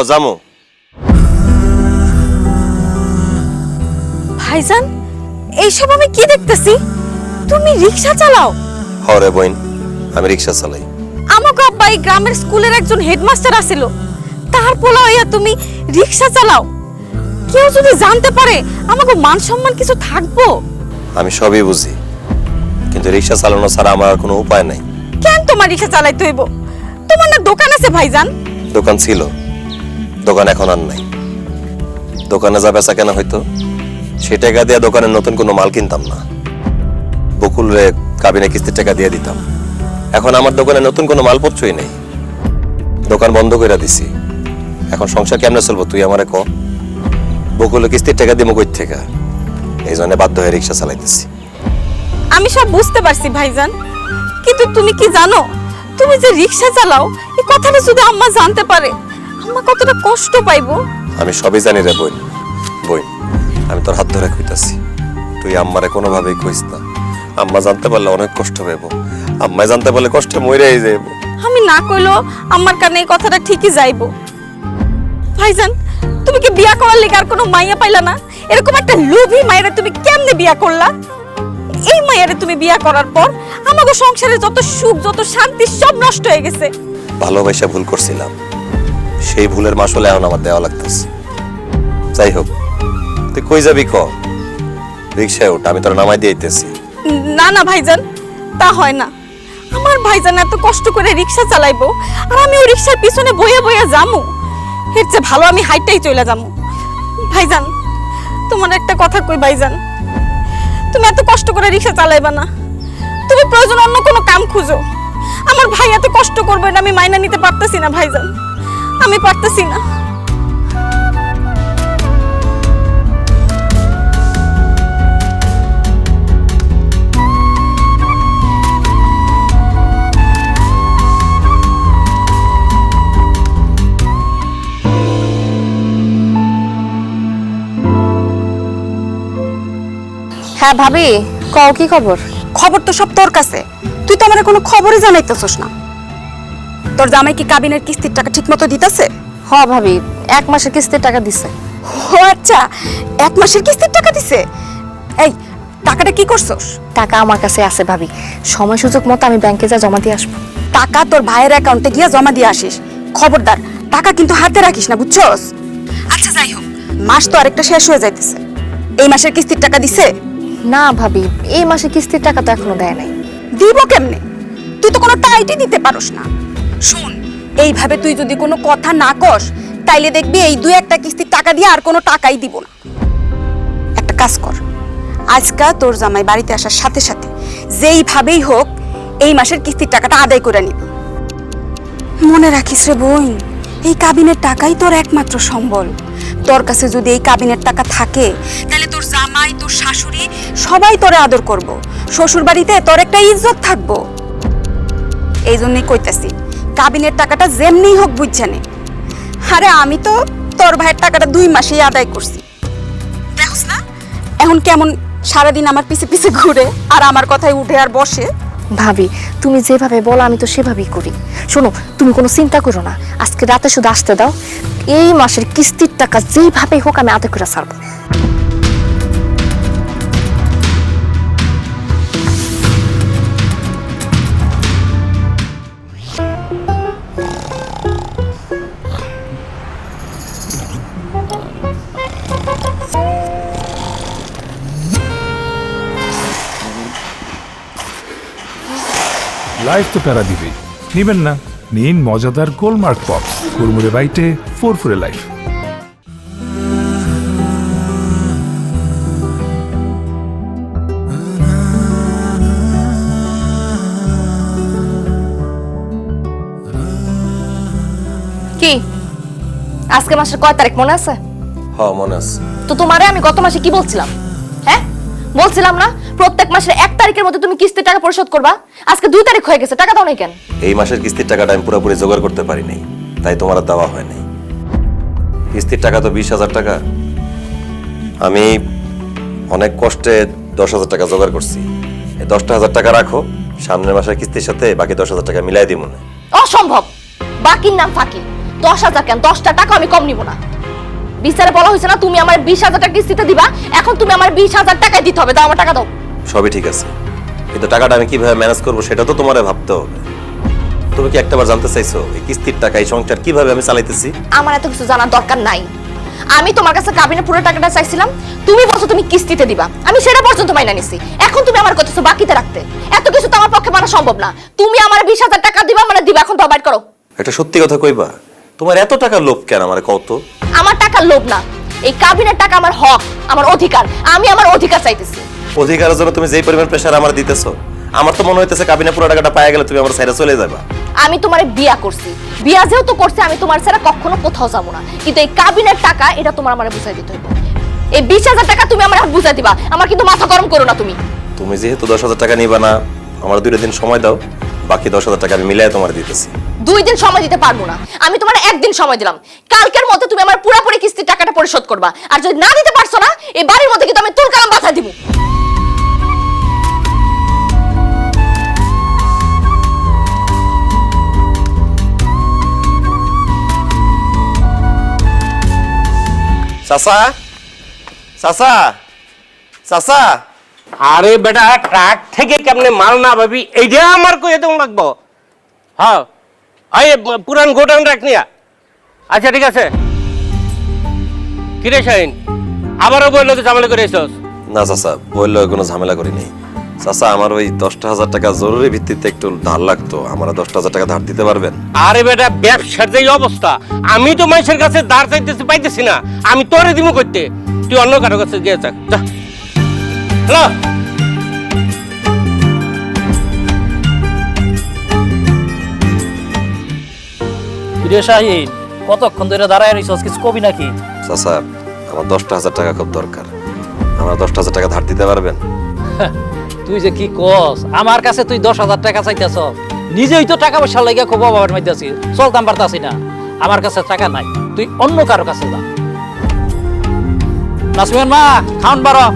জামু। ভাইজান, এইসব আমি কি দেখতেছি? তুমি রিকশা চালাও? হরে বইন, আমি রিক্সা চালাই। আমাকে আব্বা এই গ্রামের স্কুলের একজন হেডমাস্টার আছিল, তার পোলা হইয়া তুমি রিকশা চালাও? কেউ যদি জানতে পারে আমাকে মান সম্মান কিছু থাকবো? আমি সবই বুঝি, কিন্তু রিক্সা চালানো ছাড়া আমার আর কোনো উপায় নাই। কেন তোমার রিকশা চালাইতে হইব? তোমার না দোকান আছে ভাইজান? দোকান ছিল, দোকান এখন আর নাই। দোকানে যা বেচা কেনা হইতো সে টাকা দিয়ে দোকানে নতুন কোনো মাল কিনতাম না, বকুল রে কাবিনে কিস্তির টাকা দিয়ে দিতাম। এখন আমার দোকানে নতুন কোনো মালপত্রই নেই, দোকান বন্ধ করে দিছি। এখন সংসার কেমনে চলবো তুই আমারে ক? বকুলে কিস্তির টাকা দিব কই থেকে? এই জন্য বাধ্য হয়ে রিক্সা চালাইতেছি। আমি সব বুঝতে পারছি ভাইজান, কিন্তু তুমি কি জানো, তুমি যে রিকশা চালাও এই কথাটা যদি আম্মা জানতে পারে আম্মা কতটা কষ্ট পাইবো? আমি সবই জানি রে বোন, বোন আমি তোর হাত ধরে কইতাছি, তুই আম্মারে কোনোভাবেই কইস না। আম্মা জানতে পারলে অনেক কষ্ট পাইব, আম্মায় জানতে পারলে কষ্টে মইরাই যাইব। আমি না কইলেও আমার কানে এই কথাটা ঠিকই যাইবো। ভাইজান, তুমি কি বিয়া করার লিগে আর কোনো মাইয়া পাইলা না? এরকম একটা লোভী মায়েরা তুমি কেমনে বিয়া করলা? এই মায়েরে তুমি বিয়া করার পর আমাগো সংসারে যত সুখ যত শান্তি সব নষ্ট হয়ে গেছে। ভালোবাসা ভুল করছিলাম, সেই ভুলের মাসুল এখন আমার দেওয়া লাগতেছে। যাই হোক, তুই কই যাবি ক? রিক্সায় উঠ, আমি তোর নামাই দিয়েছি। না না ভাইজান, তা হয় না। আমার ভাইজান এত কষ্ট করে রিকশা চালাইবো আর আমি ওই রিকশার পিছনে বইয়া বইয়া যামু? এর চেয়ে ভালো আমি হাইটাই চলে যামু। ভাইজান, তোমার একটা কথা কই ভাইজান, তুমি এত কষ্ট করে রিকশা চালাইবা না, তুমি প্রয়োজন অন্য কোনো কাম খুঁজো। আমার ভাই এত কষ্ট করবে না আমি মাইনা নিতে পারতেছি না ভাইজান, আমি পারতেছি না। হ্যাঁ ভাবি, কও কি খবর? খবর তো সব তোর কাছে, তুই তো আমার কোনো খবরই জানাইতেছস না। তোর জামাই কি কাবিনের কিস্তির টাকা ঠিক মতো দিতেছে? হ ভাবি, 1 মাসের কিস্তির টাকা দিছে। ও আচ্ছা, 1 মাসের কিস্তির টাকা দিছে। এই টাকাটা কি করছস? টাকা আমার কাছে আছে ভাবি, সময় সুযোগ মতো আমি ব্যাংকে যা জমা দিয়ে আসবো। টাকা তোর ভাইয়ের অ্যাকাউন্টে গিয়ে জমা দিয়ে আসিস, খবরদার টাকা কিন্তু হাতে রাখিস না, বুঝছস? আচ্ছা যাই হোক, মাস তো আরেকটা শেষ হয়ে যাইতেছে, এই মাসের কিস্তির টাকা দিছে? না ভাবি, এই মাসে কিস্তির টাকা তো এখনো দেয় নাই। দিব কেমনে? তুই তো কোনো টাইটই দিতে পারস না। শুন, এইভাবে তুই যদি কোনো কথা না কস তাইলে দেখবি এই 2-1টা কিস্তির টাকা দিয়ে আর কোনো টাকাই দিব না। একটা কাজ কর, আজকা তোর জামাই বাড়িতে আসার সাথে সাথে যেইভাবেই হোক এই মাসের কিস্তির টাকাটা আদায় করে নিবি। মনে রাখিস রে বোন, এই কাবিনের টাকাই তোর একমাত্র সম্বল। তোর কাছে যদি এই কাবিনের টাকা থাকে তাহলে তোর জামাই তোর শাশুড়ি সবাই তোরে আদর করব, শ্বশুর বাড়িতে তোর একটা ইজ্জত থাকবো। এই জন্যই কইতাছি, কাবিনের টাকাটা যেমনি হোক বুঝছে নে। আরে আমি তো তোর ভাইয়ের টাকাটা 2 মাসেই আদায় করছি, দেখছ না এখন কেমন সারাদিন আমার পিছে পিছে ঘুরে আর আমার কথায় উঠে আর বসে। ভাবি, তুমি যেভাবে বলো আমি তো সেভাবেই করি। শোনো, তুমি কোনো চিন্তা করো না, আজকে রাতে শুধু আসতে দাও, এই মাসের কিস্তির টাকা যেভাবেই হোক আমি আদায় করে ছাড়বো। লাইফ তো প্যারা দিবেই, নিবেন না? নিন মজাদার গোলমার্ক পপস, কুরমুরে বাইটে ফুরফুরে লাইফ। কি আজকে মাসের কয় তারিখ মনে আছে? হ্যাঁ মনে আছে। তো তোমারে আমি গত মাসে কি বলছিলাম? হ্যাঁ বলছিলাম না প্রত্যেক মাসের 1 তারিখের মধ্যে তুমি কিস্তির টাকা পরিশোধ করবা? আজকে 2 তারিখ হয়ে গেছে, টাকা দাও নাই কেন? এই মাসের কিস্তির টাকাটা আমি পুরোপুরি জোগাড় করতে পারি নাই, তাই তোমার আর দেওয়া হয় নাই। কিস্তির টাকা তো 20,000 টাকা, আমি অনেক কষ্টে 10,000 টাকা জোগাড় করছি। এই 10,000 টাকা রাখো, সামনের মাসের কিস্তির সাথে বাকি 10,000 টাকা মিলাই দিব না। অসম্ভব, বাকির নাম ফাঁকি। 10,000 কেন, 10টা টাকা আমি কম নিব না। বিচারে বলা হয়েছে না তুমি আমার 20,000 টাকা কিস্তিতে দিবা, এখন তুমি আমার 20,000 টাকাই দিতে হবে। দাও আমার টাকা দাও। সবই ঠিক আছে, কিন্তু টাকাটা আমি কিভাবে ম্যানেজ করবো সেটা তো তোমারে ভাবতে হবে। তুমি কি একটাবার জানতে চাইছো এই কিস্তির টাকা এই সংসার কিভাবে আমি চালাইতেছি? আমার এত কিছু জানার দরকার নাই। আমি তোমার কাছে কাবিনের পুরো টাকাটা চাইছিলাম, তুমি বলছো তুমি কিস্তিতে দিবা, আমি সেটা পর্যন্ত মাইনা নিছি। এখন তুমি আমার কতছো বাকিতে রাখতে, এত কিছু তো আমার পক্ষে মানা সম্ভব না। তুমি আমার 20,000 টাকা দিবা মানে দিবা, এখন তো বাইট করো। এটা সত্যি কথা কইবা? তোমার এত টাকার লোভ কেন আমারে কত? আমার টাকার লোভ না, এই কাবিনের টাকা আমার হক, আমার অধিকার। আমি আমার অধিকার চাইতেছি। অধিকারের জন্য তুমি যেই পরিমাণ প্রেশার আমার দিতেছো, আমার তো মনে হইতেছে কাবিনের পুরো টাকাটা পাইয়া গেলে তুমি আমার সাইডে চলে যাবা। আমি তোমারে বিয়া করছি, বিয়া যেহেতু করছি আমি তোমার ছাড়া কখনো কোথাও যাবো না, কিন্তু এই কাবিনের টাকা এটা তোমার আমারে বুঝাই দিতে হইব। এই 20,000 টাকা তুমি আমার হাত বুঝাই দিবা, আমার কিন্তু মাথা গরম করো না তুমি। তুমি যেহেতু 10,000 টাকা নিবা না, আমার 2 দিন সময় দাও, বাকি 10,000 টাকা আমি মিলাই তোমার দিতেছি। 2 দিন সময় দিতে পারবো না, আমি তোমার 1 দিন সময় দিলাম। কালকের মধ্যে তুমি আমার পুরোপুরি কিস্তির টাকাটা পরিশোধ করবা, আর যদি না দিতে পারছো না এই বাড়ির মধ্যে কিন্তু আমি তুল কালাম বাধা দিব। চাচা, চাচা, চাচা, আরে বেটা ট্রাক থেকে কেমনে মাল না ভাবি এইটা আমার কইতে লাগবো। হ্যাঁ এই পুরান গোডাউন রাখ নিয়া। আচ্ছা ঠিক আছে। কিরে শাহিন, আবারও বললো তো ঝামেলা করে এসোস? না চাচা, বললো কোনো ঝামেলা করি নাই। চাচা আমার ওই 10,000 টাকা জরুরি ভিত্তিতে একটু ধার লাগতো, আমার 10,000 টাকা ধার দিতে পারবেন? আরে বেটা ব্যবসার যে অবস্থা, আমি তো মানুষের কাছে ধার চাইতেছি পাইতেছি না, আমি তোরে দিব করতে, তুই অন্য কারো কাছে গিয়ে থাক যা। হ্যালো কিরে শাহিন, কতক্ষণ ধরে দাঁড়ায় রইছস, কিছু কবি নাকি? চাচা আমার 10,000 টাকা খুব দরকার, আমার 10,000 টাকা ধার দিতে পারবেন? তুই যে কি কস, আমার কাছে তুই 10,000 টাকা চাইতেছ? নিজেই তো টাকা পয়সা লাগিয়া খুব অভাবের মধ্যে আছি, চলতাম পারতাছি না। আমার কাছে টাকা নাই, তুই অন্য কারো কাছে যা। নাসমিন মা, খাওন বারো।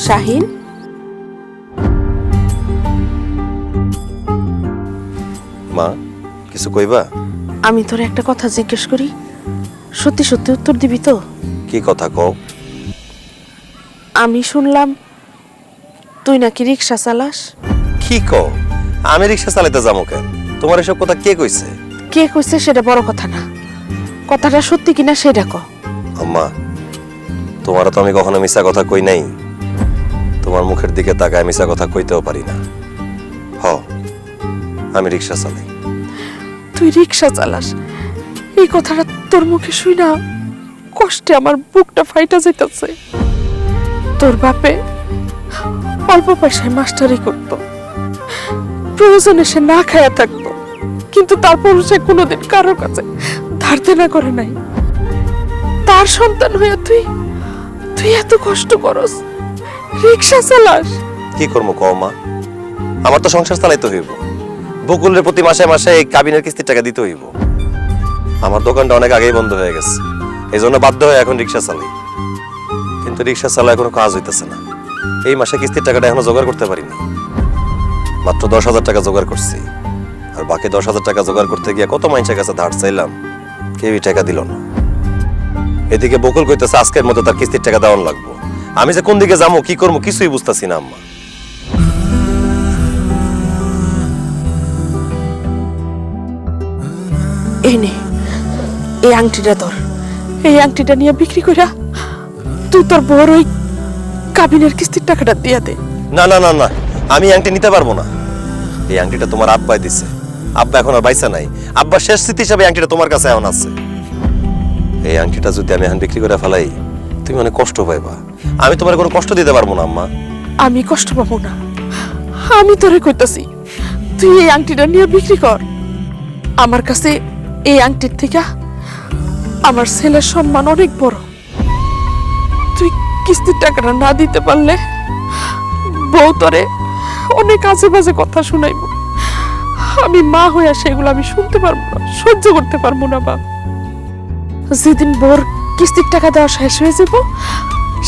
শাহিন, মা কিছু কইবা? আমি তোর একটা কথা জিজ্ঞেস করি, সত্যি সত্যি উত্তর দিবি তো? কি কথা কও? আমি শুনলাম তুই নাকি রিক্সা চালাস। কি কও? আমি রিক্সা চালাতে যাবো কেন? তোমার এসব কথা কে কইছে? কে কইছে সেটা বড় কথা না, কথাটা সত্যি কিনা সেটা ক। আম্মা, তোমার তো আমি কখনো মিছা কথা কই নাই, তোমার মুখের দিকে তাকায় মিছা কথা কইতেও পারি না। হ, আমি রিক্সা চালাই। তুই রিক্সা চালাস, এই কথাটা তোর মুখে শুই না কষ্টে আমার বুকটা ফাইটা যাইতেছে। তোর বাপে অল্প পয়সায় মাস্টারি করত, প্রয়োজনে সে না খায়া থাকতো, কিন্তু তারপর সে কোনোদিন কারোর কাছে ধার দেনা করে নাই। তার সন্তান হয়ে তুই তুই এত কষ্ট করস, রিক্সা চালাস। কি করবো কও মা, আমার তো সংসার চালাইতে হইব, বকুলের প্রতি মাসে মাসে এই কাবিনের কিস্তির টাকা দিতে হইব। আমার দোকানটা অনেক আগেই বন্ধ হয়ে গেছে, এই জন্য বাধ্য হয়ে এখন রিক্সা চালাই। কিন্তু রিক্সা চালা এখনো কাজ হইতেছে না, এই মাসে কিস্তির টাকাটা এখনো জোগাড় করতে পারিনি। মাত্র 10,000 টাকা জোগাড় করছি, আর বাকি 10,000 টাকা জোগাড় করতে গিয়ে কত মানুষের কাছে ধার চাইলাম, কেউই টাকা দিল না। এদিকে বকুল কইতেছে আজকের মতো তার কিস্তির টাকা দেওয়ান লাগবো। আমি যে কোন দিকে যাবো কি করবো কিছুই বুঝতেছি না আম্মা। এই নে, এই আংটিটা ধর, এই আংটিটা নিয়ে বিক্রি কইরা তুই তোর বড় ওই কাবিনের কিস্তির টাকাটা দিয়া দে। না না না না, আমি আংটি নিতে পারবো না। এই আংটিটা তোমার আব্বাই দিছে, আব্বা এখন আর বাইসা নাই, আব্বার শেষ স্মৃতি হিসাবে আংটিটা তোমার কাছে এখন আছে। এই আংটিটা যদি আমি এখন বিক্রি করে ফেলাই তুমি অনেক কষ্ট পাইবা, আমি তোমার কোনো কষ্ট দিতে পারবো না আম্মা। আমি কষ্ট পাবো না, আমি তোরে কইতাছি তুই এই আংটিটা নিয়ে বিক্রি কর। আমার কাছে এই আংটির থেকে আমার ছেলের সম্মান অনেক বড়। তুই কিস্তির টাকাটা না দিতে পারলে বউ তোরে অনেক আজে বাজে কথা শুনাইব, আমি মা হইয়া সেগুলো আমি শুনতে পারবো না, সহ্য করতে পারবো না বাপ। যেদিন বউর কিস্তির টাকা দেওয়া শেষ হয়ে যাব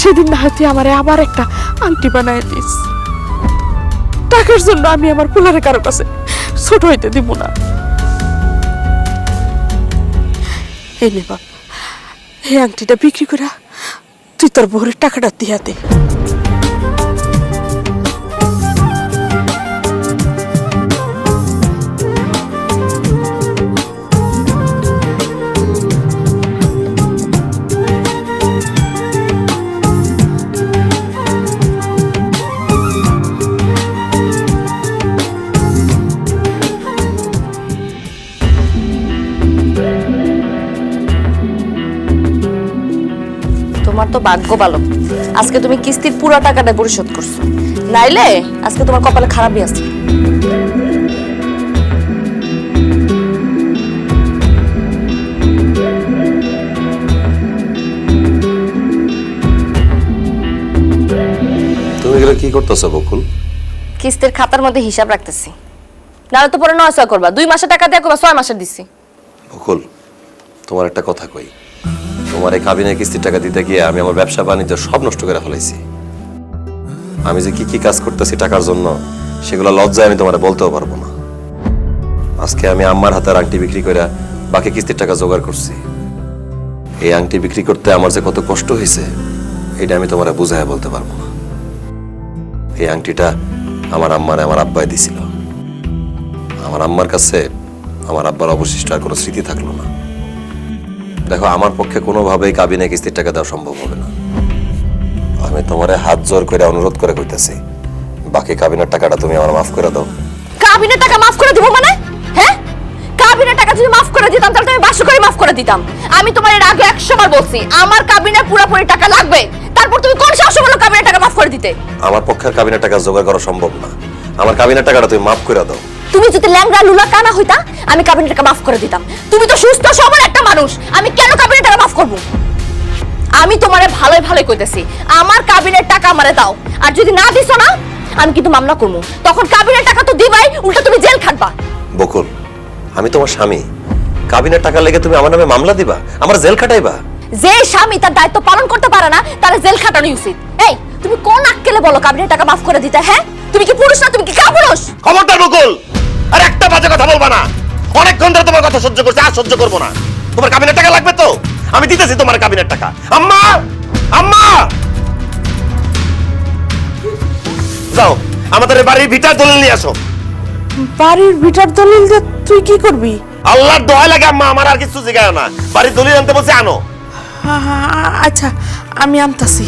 সেদিন না হয়তো আমারে আবার একটা আংটি বানায় দিস। টাকার জন্য আমি আমার পোলারে কারো কাছে ছোট হইতে দিব না। এই নে বাপ, এই আংটিটা বিক্রি করে তুই তোর বউরের টাকাটা দিয়া দে। তোমার তো ভাগ্য ভালো, আজকে তুমি কিস্তির পুরো টাকাটা পরিশোধ করছো, নাইলে আজকে তোমার কপালে খারাপই আছে। তুমি এগুলো কি করতেছো বকুল? কিস্তির খাতার মধ্যে হিসাব রাখতেছি, নাহলে তো পরে 9 করবা। 2 মাসের টাকা দিয়ে করবা, 6 মাসের দিছি। বকুল, তোমার একটা কথা কই, তোমার এই কাবিনের কিস্তির টাকা দিতে গিয়ে আমি আমার ব্যবসা বাণিজ্য সব নষ্ট করে ফেলাইছি। আমি যে কি কি কাজ করতেছি টাকার জন্য, সেগুলো লজ্জায় আমি তোমার বলতেও পারবো না। আজকে আমি আম্মার হাতের আংটি বিক্রি করে বাকি কিস্তির টাকা জোগাড় করছি। এই আংটি বিক্রি করতে আমার যে কত কষ্ট হয়েছে এটা আমি তোমার বুঝায় বলতে পারবো না। এই আংটিটা আমার আম্মারে আমার আব্বাই দিছিল। আমার আম্মার কাছে আমার আব্বার অবশিষ্ট আর কোনো স্মৃতি থাকলো না। দেখো, আমার পক্ষে কোনোভাবেই কাবিনে কিস্তির টাকা দেওয়া সম্ভব হবে না। আমি তোমারে হাত জোর করে অনুরোধ করে কইতাছি, বাকি কাবিনের টাকাটা তুমি আমার মাফ করে দাও। কাবিনের টাকা মাফ করে দিব মানে? হ্যাঁ, কাবিনের টাকা যদি মাফ করে দিতাম তাহলে আমি 500 করে মাফ করে দিতাম। আমি তোমার এর আগে 100 বার বলছি আমার কাবিনের পুরোপুরি টাকা লাগবে, তারপর তুমি কোন সাহসে বলো কাবিনের টাকা মাফ করে দিতে? আমার পক্ষে আর কাবিনের টাকা জোগাড় করা সম্ভব না। আমার কাবিনের টাকাটা তুমি মাফ করে দাও। তুমি যদি ল্যাংড়া লুলা কানা হইতা আমি কাবিনের টাকা মাফ করে দিতাম। তুমি তো সুস্থ সবল একটা মানুষ, আমি কেন কাবিনের টাকা মাফ করব? আমি তোমারে ভালোই ভালোই কইতেছি, আমার কাবিনের টাকা আমারে দাও, আর যদি না দিছো না আমি কিন্তু মামলা করব। তখন কাবিনের টাকা তো দিবাই, উল্টা তুমি জেল খাটবা। বকুল, আমি তোমার স্বামী, কাবিনের টাকা লেগে তুমি আমার নামে মামলা দিবা, আমার জেল খাটাইবা? যে স্বামী তার দায়িত্ব পালন করতে পারে না তার জেল খাটানো উচিত। এই তুমি কোন আক্কেলে বলো কাবিনের টাকা মাফ করে দিতে? হ্যাঁ, তুমি কি পুরুষ না? তুমি কি কাপুরুষ? খবরদার বকুল, আর একটা বাজে কথা বলবা না। অনেকক্ষণ ধরে তোমার কথা সহ্য করছি, আর সহ্য করবো না। তোমার কাবিনের টাকা লাগবে তো আমি দিতেছি তোমার কাবিনের টাকা। আম্মা, আম্মা, যাও আমাদের বাড়ির ভিটার দলিল নিয়ে আসো। বাড়ির ভিটার দলিল দিয়ে তুই কি করবি? আল্লাহর দোয়া লাগে আম্মা, আমার আর কিছু জিগায় না। বাড়ির দলিল আনতে বলছে, আনো। আচ্ছা, আমি আনতাছি।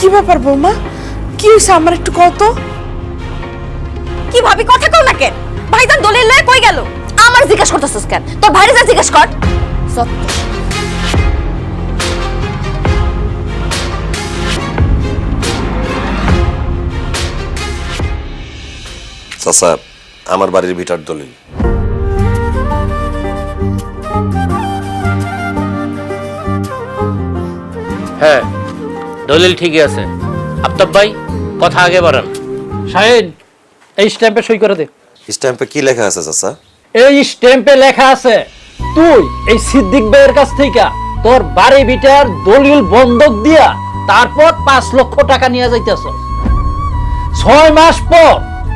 কি ব্যাপার বৌমা, কি হয়েছে আমার একটু কত? কি ভাবি কথা কও না কেন? ভাইজান দলিল লয়ে কই গেল? আমার জিজ্ঞাসা করতেছস কেন? তোর ভাইরে যা জিজ্ঞাসা কর। চাচা, আমার বাড়ির ভিটার দলিল। হ্যাঁ, দলিল ঠিকই আছে। আফতাব ভাই, কথা আগে বাড়ান। শাহিন, এই স্ট্যাম্পে সই করে দে। স্ট্যাম্পে কি লেখা আছে চাচা? এই স্ট্যাম্পে লেখা আছে তুই এই সিদ্দিক ভাইয়ের কাছ থেকে তোর বাড়ি ভিটার দলিল বন্ধক দিয়া তারপর 5 লক্ষ টাকা নিয়ে যাইতেছ। 6 মাস পর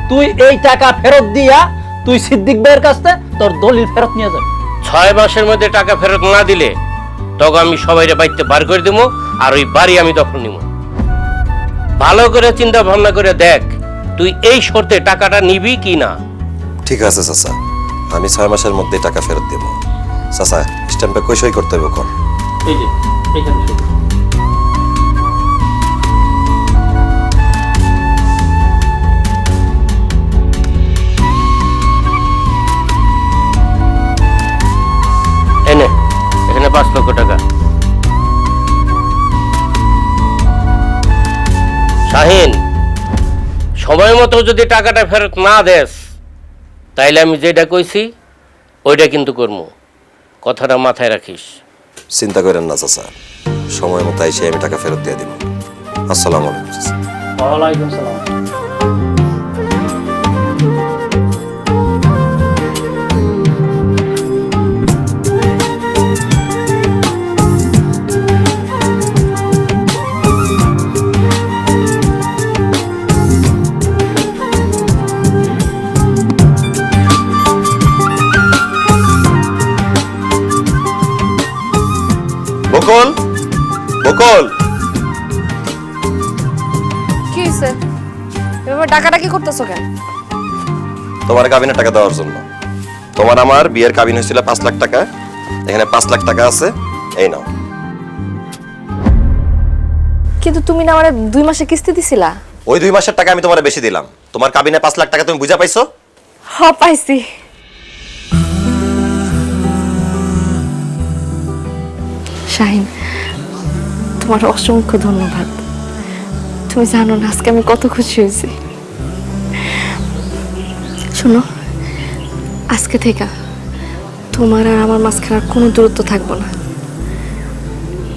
তুই এই টাকা ফেরত দিয়া তুই সিদ্দিক ভাইয়ের কাছ থেকে তোর দলিল ফেরত নিয়ে যাবি। 6 মাসের মধ্যে টাকা ফেরত না দিলে তখন আমি সবাইরে বাইতে বার করে দেবো, আর ওই বাড়ি আমি দখল নিব। ভালো করে চিন্তা ভাবনা করে দেখ তুই এই শর্তে টাকাটা নিবি কি না। ঠিক আছে চাচা, আমি 6 মাসের মধ্যে টাকা ফেরত দেব। চাচা, স্ট্যাম্পে কই সই করতে হবে কোন? এই যে এইখানে সই কর। এনে এখানে 5 লক্ষ টাকা। সময় মতো যদি টাকাটা ফেরত না দেস তাইলে আমি যেটা কইছি ওইটা কিন্তু করবো, কথাটা মাথায় রাখিস। চিন্তা করেন না চাচা, সময় মতো এসে আমি টাকা ফেরত দিয়ে দিব। আসসালামু আলাইকুম চাচা। ওয়ালাইকুম সালাম। বকুল, বকুল, কি হয়েছে? এভাবে ডাকাডাকি করতেছো কেন? তোমার কাবিনের টাকা দেওয়ার জন্য। তোমার আমার বিয়ের কাবিন হয়েছিল 5 লাখ টাকা, এখানে 5 লাখ টাকা আছে, এই নাও। কিন্তু তুমি না আমারে 2 মাসে কিস্তি দিছিলা। ওই 2 মাসের টাকা আমি তোমার বেশি দিলাম। তোমার কাবিনে 5 লাখ টাকা তুমি বুঝা পাইছো? পাইছি। শাহিন, তোমার অসংখ্য ধন্যবাদ। তুমি জানো না আজকে আমি কত খুশি হয়েছি। শোনো, আজকে থেকে তোমার আর আমার মাঝখানে আর কোনো দূরত্ব থাকবো না।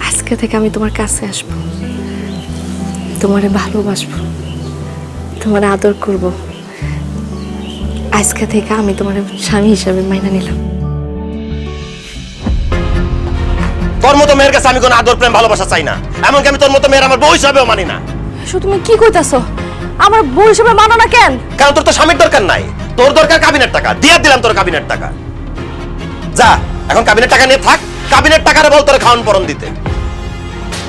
আজকে থেকে আমি তোমার কাছে আসবো, তোমারে ভালোবাসবো, তোমার আদর করব। আজকে থেকে আমি তোমার স্বামী হিসাবে মাইনা নিলাম। তোর মতো মেয়ের কাছে আমি কোনো আদর প্রেম ভালোবাসা চাই না, এমনকি আমি তোর মতো মেয়ের আমার বউ হিসাবেও মানি না। তুমি কি কইতাছো? আমার বউ হিসেবে মানো না কেন? কারণ তোর তো স্বামীর দরকার নাই, তোর দরকার কাবিনের টাকা। দিয়ে দিলাম তোর কাবিনের টাকা। যা এখন কাবিনের টাকা নিয়ে থাক। কাবিনের টাকারে বল তোর খাওয়ান পরন দিতে,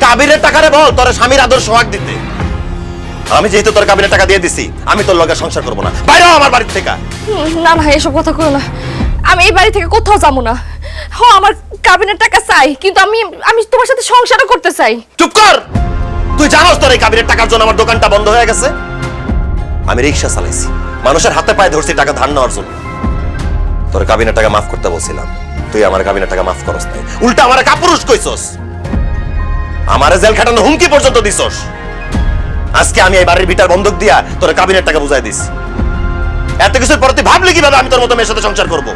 কাবিনের টাকারে বল তোর স্বামীর আদর সোহাগ দিতে। আমি যেহেতু তোর কাবিনের টাকা দিয়ে দিছি, আমি তোর লগে সংসার করবো না। বাইরে হ আমার বাড়ি থেকে। না না, এসব কথা কইও না। আমি এই বাড়ি থেকে কোথাও যাবো না। আমার কাবিনের টাকা চাই, কিন্তু আমি আমি তোমার সাথে সংসারও করতে চাই। চুপ কর। তুই জানোস তোর এই কাবিনের টাকার জন্য আমার দোকানটা বন্ধ হয়ে গেছে। আমি রিক্সা চালাইছি, মানুষের হাতে পায়ে ধরছি টাকা ধার নেওয়ার জন্য। তোর কাবিনের টাকা মাফ করতে বলছিলাম, তুই আমার কাবিনের টাকা মাফ করস নাই, উল্টা আমার কাপুরুষ কইছস, আমারে জেল খাটানো হুমকি পর্যন্ত দিছস। আজকে আমি এই বাড়ির ভিটার বন্ধক দিয়া তোর কাবিনের টাকা বুঝাই দিস। এত কিছুর পর তুই ভাবলি কিভাবে আমি তোর মতো মেয়ের সাথে সংসার করবো?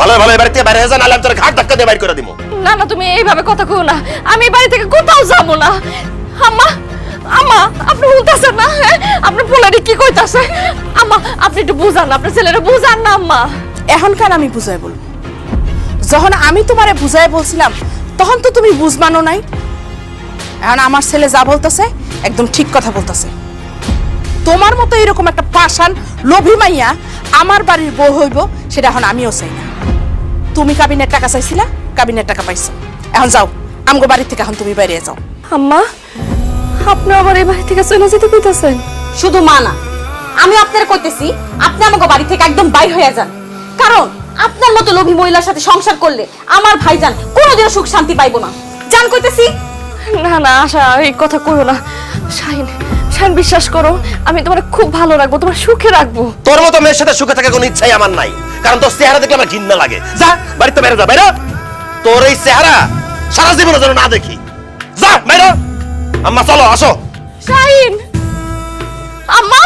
ভালো ভালো এবার থেকে বাইরে হয়ে যা, নাহলে আমি তোর ঘাট ধাক্কা দিয়ে বাইর করে দিব। না না, তুমি এইভাবে কথা কইও না। আমি এই বাড়ি থেকে কোথাও যাবো না। আম্মা, আম্মা, আপনি বলতেছেন না? আপনি পোলারে কি কইতাছে? আম্মা, আপনি একটু বুঝান, আপনার ছেলেরা বুঝান না। আম্মা, এখন কেন আমি বুঝাই বলবো? যখন আমি তোমারে বুঝাই বলছিলাম তখন তো তুমি বুঝবানো নাই। এখন আমার ছেলে যা বলতেছে একদম ঠিক কথা বলতেছে। তোমার মতো এরকম একটা পাষাণ লোভী মাইয়া আমার বাড়ির বউ হইব, সেটা এখন আমিও চাই না। তুমি কাবিনের টাকা চাইছিলা, কাবিনের টাকা পাইছো। এখন যাও আমগো বাড়ি থেকে, এখন তুমি বাইরে যাও। আম্মা, আপনি আবার এই বাড়ি থেকে চলে যেতে কইতাছেন? শুধু মা না, আমি আপনারা কইতেছি আপনি আমাকে বাড়ি থেকে একদম বাইর হয়ে যান। কারণ আপনার মতো লোভী মহিলার সাথে সংসার করলে আমার ভাইজান কোনোদিনও সুখ শান্তি পাইবো না। জান কইতেছি। না না, আশা, এই কথা কইও না। শাহিন, শাহিন, বিশ্বাস করো, আমি তোমার খুব ভালো রাখবো, তোমার সুখে রাখবো। তোর মতো মেয়ের সাথে সুখে থাকার কোনো ইচ্ছাই আমার নাই, কারণ তোর চেহারা দেখলে আমার ঘৃণা লাগে। যা বাড়িতে বাইরে যা, বাইরে। তোর এই চেহারা সারা জীবনের জন্য না দেখি। যা বাইরে। আম্মা চলো, আসো। শাহিন, আম্মা,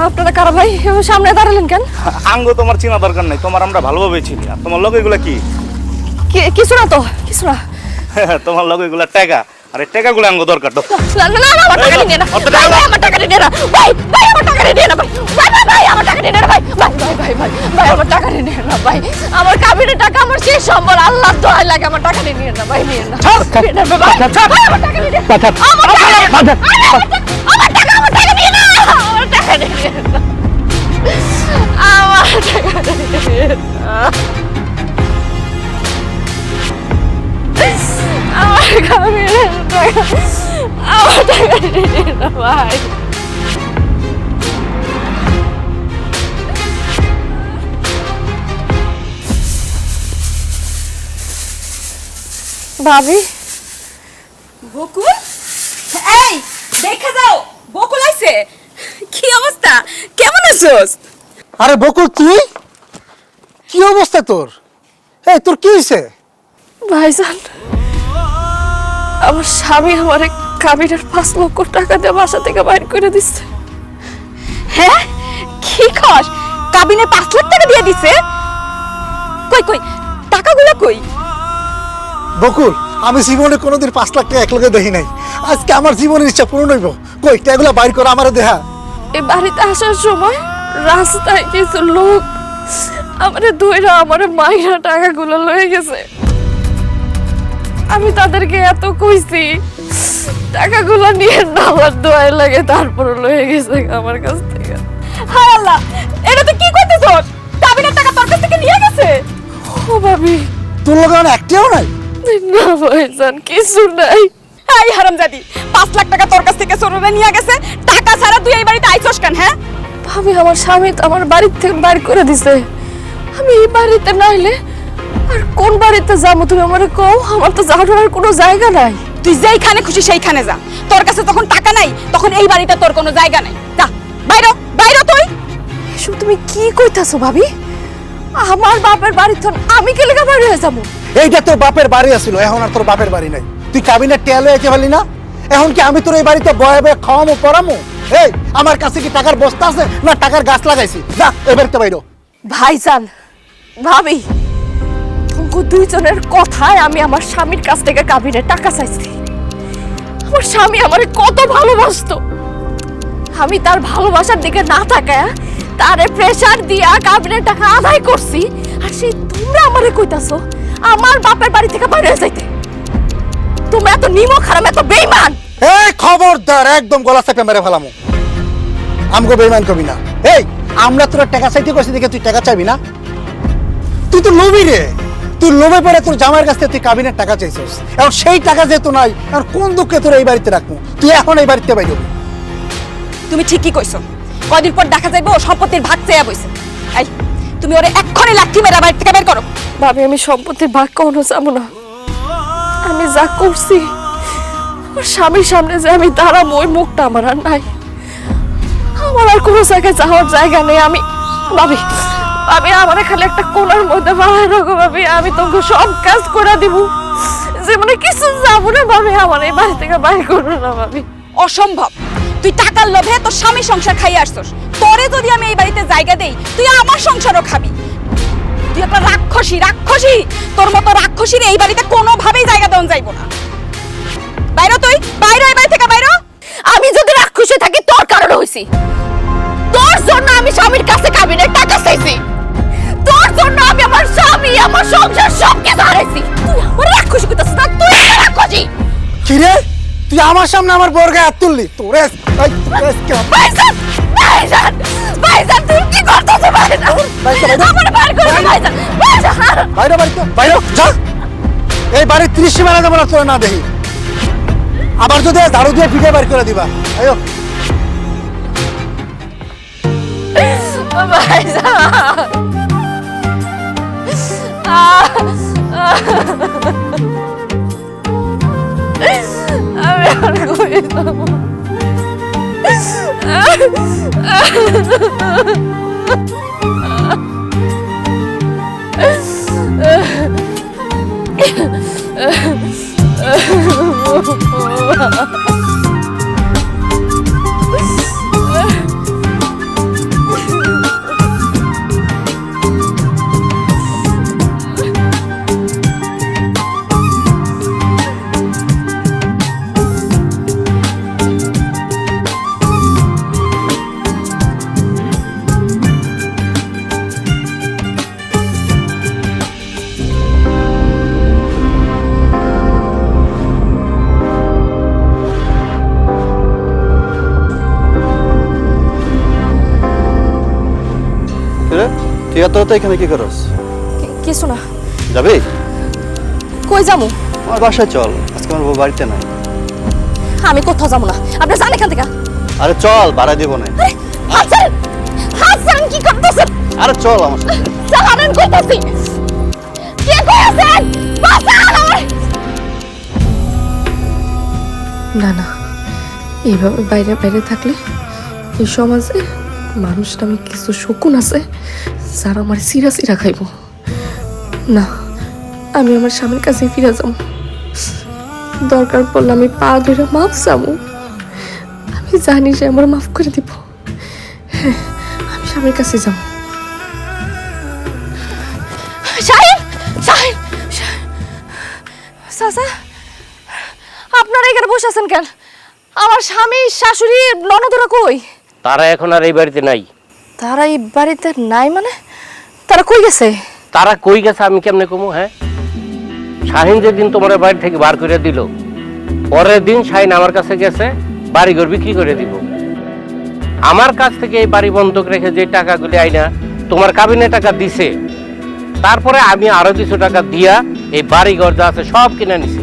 আপনারা কারা ভাই? সামনে দাঁড়ালেন কেন? আঙ্গ তোমার চিনা দরকার নাই, তোমার আমরা ভালোভাবে চিনি। আর তোমার লোক এগুলা কি? কিছু না তো, কিছু না। তোমার লগে এগুলা টাকা, আরে টাকাগুলো আঙ্গ দরকার তো। না না না, আমার টাকা নিয়ে না, ভাই, ভাই, আমার টাকা নিয়ে না, ভাই, ভাই, আমার টাকা নিয়ে না, ভাই, ভাই, ভাই, ভাই, আমার টাকা নিয়ে না, ভাই, ভাই, ভাই, ভাই, ভাই, ভাই, আমার টাকা নিয়ে না, ভাই, আমার কাবিনের টাকা আমার শেষ সম্বল, আল্লাহ দোহাই লাগে, আমার টাকা নিয়ে না, ভাই, নিয়ে না, নিয়ে না, ভাই, ভাই, আমার টাকা নিয়ে না, আমার টাকা, আমার টাকা নিয়ে না, আমার টাকা নিয়ে না, আমার টাকা নিয়ে না, আমার কাবিনের টাকা, আমার টাকা নিয়ে না, ভাই। ভাবি, বকুল, এই দেখা যাও, বকুল আইছে। কি অবস্থা, কেমন আছোস? আরে বকুল, তুই কি অবস্থা তোর? এই তোর কি হয়েছে? ভাইজান, আমার স্বামী আমার কাবিনের 5 লক্ষ টাকা দিয়ে বাসা থেকে বাইর করে দিচ্ছে। হ্যাঁ, কি কস? কাবিনে 5 লাখ টাকা দিয়ে দিছে? কই কই টাকাগুলো কই? বকুল, আমি জীবনে কোনোদিন 5 লাখ টাকা একলগে দেখি নাই। আজকে আমার জীবনের ইচ্ছা পূরণ হইব। কই টাকাগুলো বাইর করে আমারে দেখা। এই বাড়িতে আসার সময় রাস্তায় কিছু লোক আমারে ধইরা আমারে মাইরা টাকাগুলো লয়ে গেছে। আমি তাদেরকে এত কইছি টাকাগুলো নিয়ে না, আমার দোয়াই লাগে, তারপর লয়ে গেছে আমার কাছ থেকে। হায় আল্লাহ, এটা তো কি করতেছস? কাবিনের টাকা তোর কাছ থেকে নিয়ে গেছে? ও ভাবি, তোর লগে আর একটিও নাই? না ভাইজান, কিছু নাই। এই হারামজাদি, 5 লাখ টাকা তোর কাছ থেকে চোররা নিয়ে গেছে, টাকা ছাড়া তুই এই বাড়িতে আইছস কেন? হ্যাঁ ভাবি, আমার স্বামী তো আমার বাড়ির থেকে বাইর করে দিছে। আমি এই বাড়িতে নাইলে আর কোন বাড়িতে যাবো তুমি আমারে কও? আমার তো যাওয়ার আর কোনো জায়গা নাই। তুই যেইখানে খুশি সেইখানে যা, তোর কাছে যখন টাকা নাই তখন এই বাড়িতে তোর কোনো জায়গা নাই। যা বাইরে, বাইরে তুই। এসব তুমি কি কইতাছো ভাবি? আমার বাপের বাড়ি তো আমি কি লেগে বাইরে হয়ে যাবো? এইটা তোর বাপের বাড়ি আছিল, এখন আর তোর বাপের বাড়ি নাই। তুই কাবিনের টেয়ালে এসে ফেলি না? এখন কি আমি তোর এই বাড়িতে বয়ে বয়ে খাওয়ামো পড়ামো? এই আমার কাছে কি টাকার বস্তা আছে না টাকার গাছ লাগাইছি? যা এবার তো বাইরো। ভাইজান, ভাবি, তোমাকে দুইজনের কথায় আমি আমার স্বামীর কাছ থেকে কাবিনের টাকা চাইছি। আমার স্বামী আমারে কত ভালোবাসতো, আমি তার ভালোবাসার দিকে না তাকায়া তারে প্রেসার দিয়া কাবিনের টাকা আদায় করছি। আর সেই তোমরা আমারে কইতাছো আমার বাপের বাড়ি থেকে বাইরে হয়ে যাইতে। তোমরা এত নিমক হারাম, এত বেঈমান। এই খবরদার, একদম গলা চেপে মেরে ফেলামো। আমগো বেঈমান কবি না। এই আমরা তোর টাকা চাইতে কইছি দেখে তুই টাকা চাইবি না? তুই তো লোভী রে। তুই লোভে পড়ে তোর জামাইয়ের কাছ থেকে তুই কাবিনের টাকা চাইছিস। এখন সেই টাকা যেহেতু নাই, এখন কোন দুঃখে তোর এই বাড়িতে রাখবো? তুই এখন এই বাড়িতে বাইরে হবি। তুমি ঠিকই কইছো, কদিন পর দেখা যাইবো সম্পত্তির ভাগ চেয়ে বইছে। এই তুমি ওরে এক্ষুনি লাঠি মেরে বাড়ি থেকে বের করো। ভাবি, আমি সম্পত্তির ভাগ কখনো যাবো না। আমি যা করছি আমার স্বামীর সামনে যে আমি দাঁড়াবো, ওই মুখটা আমার আর নাই। আমার আর কোনো জায়গায় যাওয়ার জায়গা নেই। আমি ভাবি, ভাবি, আমার খালি একটা কোণার মধ্যে বাড়ায় রাখো ভাবি, আমি তোমাকে সব কাজ করে দিব। জীবনে কিছু যাবো না ভাবি, আমার এই বাড়ি থেকে বাইরে করো না ভাবি। অসম্ভব, তুই টাকার লোভে তোর স্বামী সংসার খাইয়ে আসছস। তোরে যদি আমি এই বাড়িতে জায়গা দেই, তুই আমার সংসারও খাবি। তুই একটা রাক্ষসী, রাক্ষসী। তোর মতো রাক্ষসীর এই বাড়িতে কোনোভাবেই জায়গা দেওয়া যাইব না। বাইরে তুই, বাইরে, এই বাড়ি থেকে বাইরে। আমি যদি রাক্ষসী থাকি তোর কারণে হইছি। তোর জন্য আমি স্বামীর কাছে কাবিনের টাকা চাইছি। তোর জন্য আমি আমার স্বামী, আমার সংসার সব কিছু হারাইছি। তুই আমার রাক্ষসী কইতাছিস না? তুই একটা রাক্ষসী। কি রে, তুই আমার সামনে আমার বউর গায়ে হাত তুললি? তোরে ভাইজান, ভাইজান, ভাইজান, তুই কি করতেছিস ভাইজান? আমার বার করে দে ভাইজান, ভাইজান। বাইরে, বাড়িতে বাইরে যা। এই বাড়ির 30 সীমানা যাবো না তোরা না দেখি। আবার যদি ঝাড়ু দিয়ে পিঠে বাইর করে দিবা। আয়ো আমি আর কই যাবো? তুই এত এখানে কি করস? কিছু না। যাবি? কই যামু? আমার বাসায় চল, আজকে আমার বউ বাড়িতে নাই। আমি কোথাও যাবো না, আপনি যান এখান থেকে। আরে চল, ভাড়া দিব না। হাসান, হাসান কি করতেছেন? আরে চল আমার সাথে। সাহারেন কইতাছি, কে কই আছেন? বাঁচান আমায়। না না, এইভাবে বাইরে বাইরে থাকলে এই সমাজে মানুষটা আমি কিছু শকুন আছে যারা আমার সিরা সিরা খাইব না। আমি আমার স্বামীর কাছে ফিরে যাবো, দরকার পড়লে আমি পা ধরে মাফ চাবো। আমি জানি সে আমার মাফ করে দিব। হ্যাঁ, আমি স্বামীর কাছে যাব। শাহিন, শাহিন, চাচা, আপনারা এখানে বসে আছেন কেন? আমার স্বামী, শাশুড়ি, ননদরা কই? তারা এখন আর এই বাড়িতে নাই। তারা এই বাড়িতে নাই মানে? তারা কই গেছে? তারা কই গেছে আমি কেমনে কমু? হ্যাঁ, শাহিন যেদিন তোমার বাড়ি থেকে বার করে দিল, পরের দিন শাহিন আমার কাছে গেছে বাড়িঘর বিক্রি করে দিব। আমার কাছ থেকে এই বাড়ি বন্ধক রেখে যে টাকাগুলি আইনা তোমার কাবিনে টাকা দিছে, তারপরে আমি আরো কিছু টাকা দিয়া এই বাড়িঘর যা আছে সব কিনে নিছি।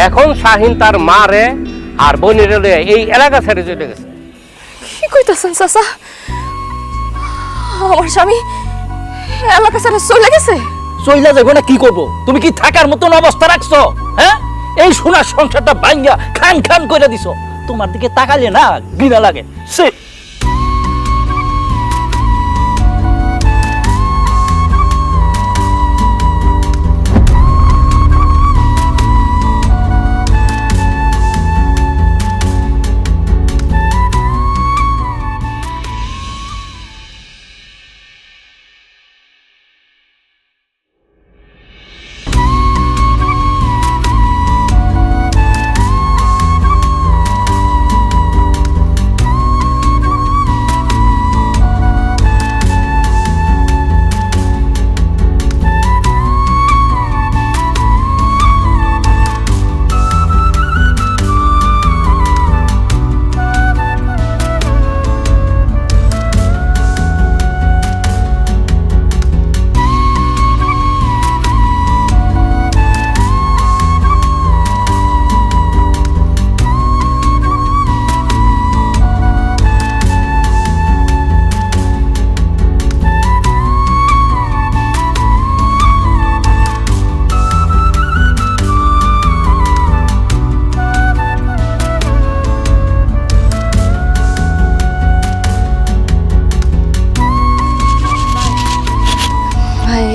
এখন শাহিন তার মা রে আর বোনের এই এলাকা ছেড়ে চলে গেছে। কি কইতাছেন চাচা? আমার স্বামী এলাকা ছেড়ে চলে গেছে? চইলা যাবো না কি করবো? তুমি কি থাকার মতন অবস্থা রাখছো? হ্যাঁ, এই সোনার সংসারটা ভাঙ্গা খান খান করে দিছো। তোমার দিকে তাকালে না ঘৃণা লাগে। সে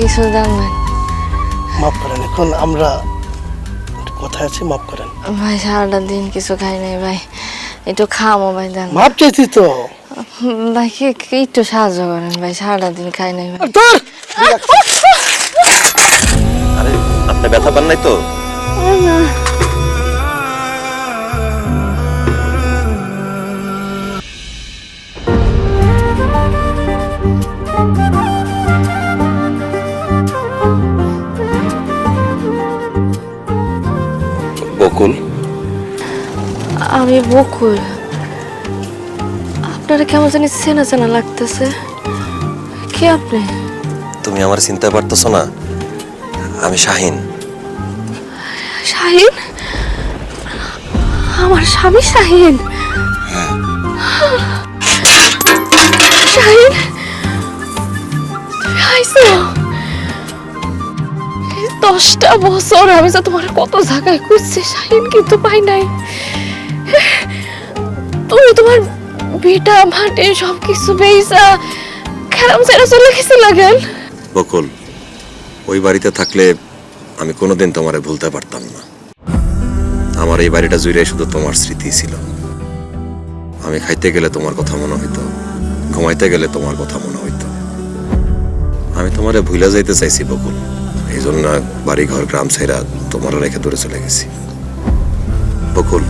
কিছু দাম নাই। মাফ করেন, এখন আমরা কোথায় আছি, মাফ করেন ভাই। সারাটা দিন কিছু খাই নাই ভাই, একটু খামো ভাই। দেন, মাফ চাইছি তো ভাই, একটু সাহায্য করেন ভাই। সারাটা দিন খাই নাই ভাই। আরে আপনি ব্যথা পান নাই তো? বকুল, আমি বকুল। আপনারা কেমন জানি চেনা চেনা লাগতেছে। কে আপনি? তুমি আমার চিনতে পারতেছো না? আমি শাহিন। শাহিন? আমার স্বামী শাহিন? শাহিন, তুমি আইছো? 10টা বছর আমি তো তোমার কত জায়গায় খুঁজছি শাহিন, কিন্তু পাই নাই। তুমি তোমার ভিটা মাটি সবকিছু বেইছা খেলাম ছেড়ে চলে গেছি লাগেন। বকুল, ওই বাড়িতে থাকলে আমি কোনোদিন তোমারে ভুলতে পারতাম না। আমার এই বাড়িটা জুড়ে শুধু তোমার স্মৃতি ছিল। আমি খাইতে গেলে তোমার কথা মনে হইতো, ঘুমাইতে গেলে তোমার কথা মনে হইতো। আমি তোমারে ভুলে যাইতে চাইছি বকুল, এই জন্য বাড়ি ঘর গ্রাম ছাইরা তোমারও রেখে দূরে চলে গেছি। বকুল,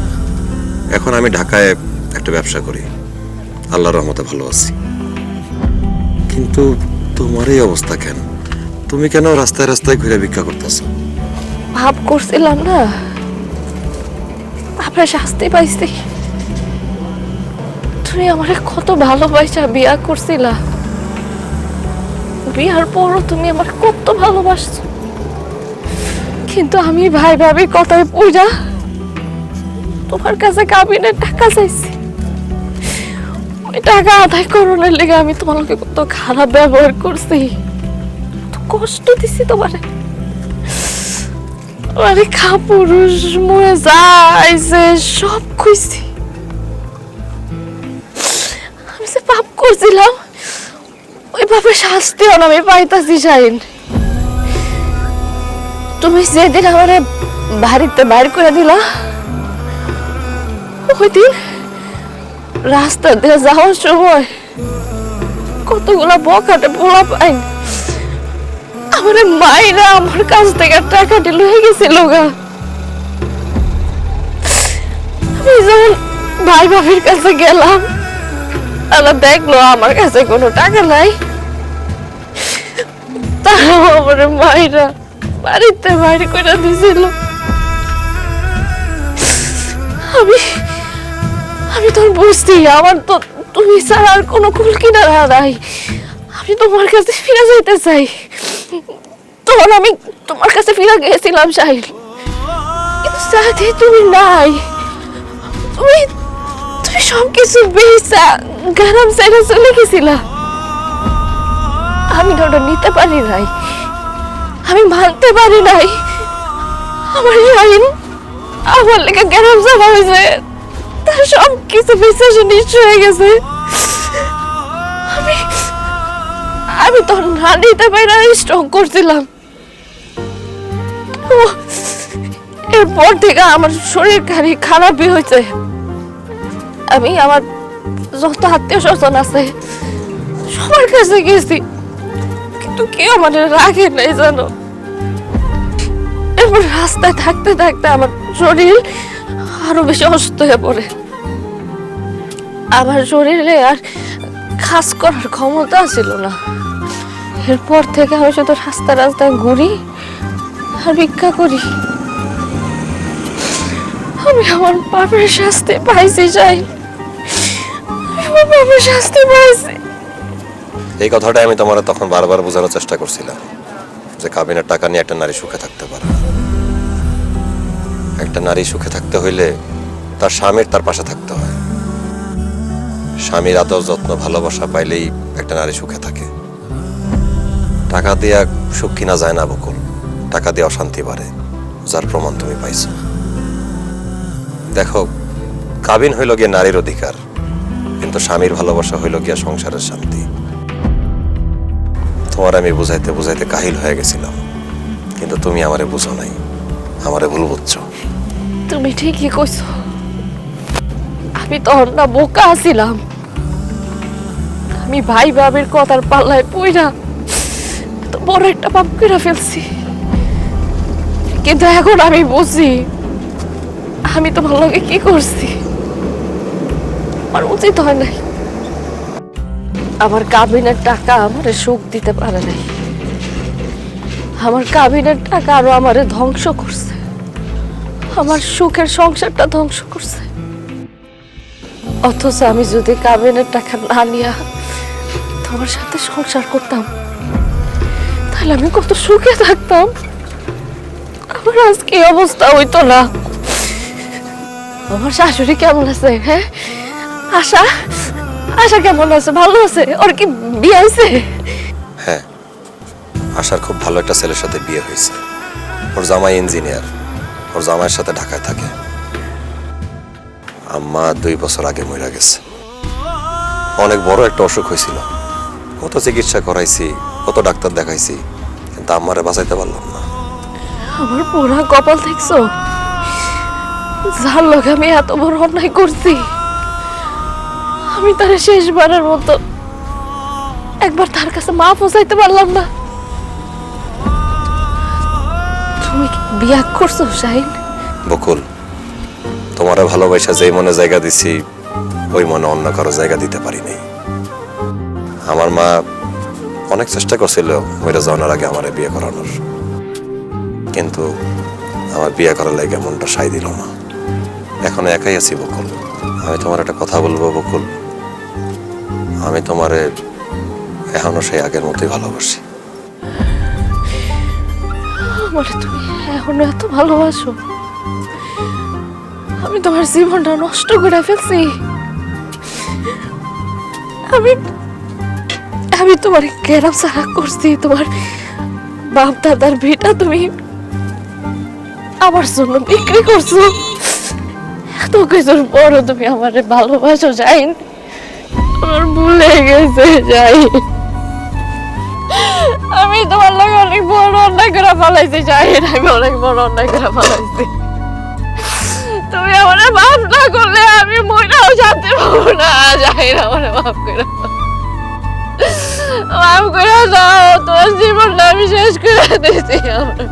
এখন আমি ঢাকায় একটা ব্যবসা করি, আল্লাহর রহমতে ভালো আছি। কিন্তু তোমার এই অবস্থা কেন? তুমি কেন রাস্তায় রাস্তায় ঘুরে ভিক্ষা করতেছ? ভাব করছিলাম না আপনার শাস্তি পাইছি। তুমি আমারে কত ভালোবাসা বিয়া করছিলা, বিয়ার পরও তুমি আমার কত ভালোবাসছো, কিন্তু আমি ভাই ভাবি কথায় পইরা তোমার কাছে কাবিনের টাকা চাইছি। ওই টাকা আদায় করণের লেগে আমি তোমাকে কত খারাপ ব্যবহার করছি, কত কষ্ট দিছি তোমারে। আরে খাপুরুষ মরে যাইছে সব খুঁজছি। আমি যে পাপ করছিলাম ওই পাপের শাস্তিও আমি পাইতাছি শাহিন। তুমি যেদিন আমারে বাড়িতে বাইর করে দিলা, ওই দিন রাস্তা দিয়ে যাওয়ার সময় কতগুলা বকাটে পোলা পাইন আমার মায়েরা আমার কাছ থেকে টাকাটি লয়ে গেছিল গা। আমি যখন ভাই ভাবির কাছে গেলাম, তারা দেখলো আমার কাছে কোনো টাকা নাই, তারাও আমার মায়েরা বাড়িতে বাইরে করে দিয়েছিল। আমি তো বুঝছি আমার তো তুমি ছাড়া আর কোনো কুল কিনারা নাই। আমি তোমার কাছে ফিরে যেতে চাই। তখন আমি তোমার কাছে ফিরে গেছিলাম শাহিন, কিন্তু সাথে তুমি নাই। তুমি তুমি সবকিছু বেচা গ্রাম সাইডে চলে গেছিলা। আমি ওটা নিতে পারি নাই, আমি মানতে পারি নাই। আমার শাহিন আমার লেগে গ্রাম যাওয়া হয়েছে, তার সব কিছু বেচে নিশ্চয় হয়ে গেছে। আমি তো না নিতে পারি না, স্ট্রং করছিলাম। এরপর থেকে আমার শরীর খারাপই হয়েছে। আমি আমার যত আত্মীয় স্বজন আছে সবার কাছে গেছি, কিন্তু কেউ আমার রাখে নাই জানো। এরপর রাস্তায় থাকতে থাকতে আমার শরীর আরো বেশি অসুস্থ হয়ে পড়ে। আমার শরীরে আর কাজ করার ক্ষমতা ছিল না। এরপর থেকে আমি শুধু রাস্তায় ঘুরি আর ভিক্ষা করি। আমি আমার পাপের শাস্তি পাইছি চাই, আমার পাপের শাস্তি পাইছি। এই কথাটা আমি তোমার তখন বারবার বোঝানোর চেষ্টা করছিলাম যে কাবিনের টাকা নিয়ে একটা নারী সুখে থাকতে পারে। একটা নারী সুখে থাকতে হইলে তার স্বামীর তার পাশে থাকতে হয়। স্বামীর আদর যত্ন ভালোবাসা পাইলেই একটা নারী সুখে থাকে। টাকা দিয়া সুখ কিনা যায় না বকুল, টাকা দিয়ে অশান্তি বাড়ে, যার প্রমাণ তুমি পাইছো। দেখো, কাবিন হইল গিয়ে নারীর অধিকার, কিন্তু স্বামীর ভালোবাসা হইল গিয়া সংসারের শান্তি। তোমার আমি বুঝাইতে বুঝাইতে কাহিল হয়ে গেছিলাম, কিন্তু তুমি আমারে বুঝো নাই, আমারে ভুল বুঝছো। তুমি ঠিকই কইছো, আমি তখন না বোকা আছিলাম। আমি ভাই ভাবির কথার পাল্লায় পইরা তো বড় একটা পাপ করে ফেলছি। কিন্তু এখন আমি বুঝি আমি তোমার লগে কি করছি, আমার উচিত হয় নাই। আমার কাবিনের টাকা আমারে সুখ দিতে পারে নাই, আমার কাবিনের টাকা আরো আমারে ধ্বংস করছে, আমার সুখের সংসারটা ধ্বংস করছে। অথচ আমি যদি কাবিনের টাকা না নিয়া তোমার সাথে সংসার করতাম, তাহলে আমি কত সুখে থাকতাম, আমার আজকে এই অবস্থা হইতো না। আমার শাশুড়ি কেমন আছে? হ্যাঁ, আশা আশা কেমন আছে? ভালো আছে? ওর কি বিয়ে হয়েছে? হ্যাঁ, আশার খুব ভালো একটা ছেলের সাথে বিয়ে হয়েছে। ওর জামাই ইঞ্জিনিয়ার, ওর জামাইয়ের সাথে ঢাকায় থাকে। আম্মা 2 বছর আগে মরে গেছে। অনেক বড় একটা অসুখ হয়েছিল, কত চিকিৎসা করাইছি, কত ডাক্তার দেখাইছি, কিন্তু আম্মারে বাঁচাইতে পারলাম না। আমার পুরা কপাল দেখছো, যার লোক আমি এত বড় অন্যায় করছি, আমি তার শেষবারের মতো একবার তার কাছে মাফও চাইতে পারলাম না। তুমি কি বিয়া করছো শাহিন? বকুল, তোমারে ভালোবাসা যেই মনে জায়গা দিছি, ওই মনে অন্য কারো জায়গা দিতে পারিনি। আমার মা অনেক চেষ্টা করছিল মরে যাওয়ার আগে আমারে বিয়ে করানোর, কিন্তু আমার বিয়ে করার লাগে মনটা সাই দিল না। এখন একাই আছি বকুল। আমি তোমার একটা কথা বলবো বকুল, আমি তোমারে এখনো সেই আগের মতোই ভালোবাসি। বলে তুমি এখনো এত ভালোবাসো? আমি তোমার জীবনটা নষ্ট করে ফেলছি। আমি তোমার কেন সারা করছি? তোমার বাপ দাদার ভিটা তুমি আমার জন্য বিক্রি করছো। এত কিছুর পরও তুমি আমারে ভালোবাসো জাইন? আমার ভুলে গেছে জাইন। আমি তোমার লাগে অনেক বড় অন্যায় করে ফেলাইছি জাইন। আমি অনেক বড় অন্যায় করে ফেলাইছি। তুমি আমার মাফ না করলে আমি মইরাও শান্তি পাবো না জাইন। আমার মাফ করে মাফ করে দাও। তোমার জীবনটা আমি শেষ করে দিয়েছি। আমার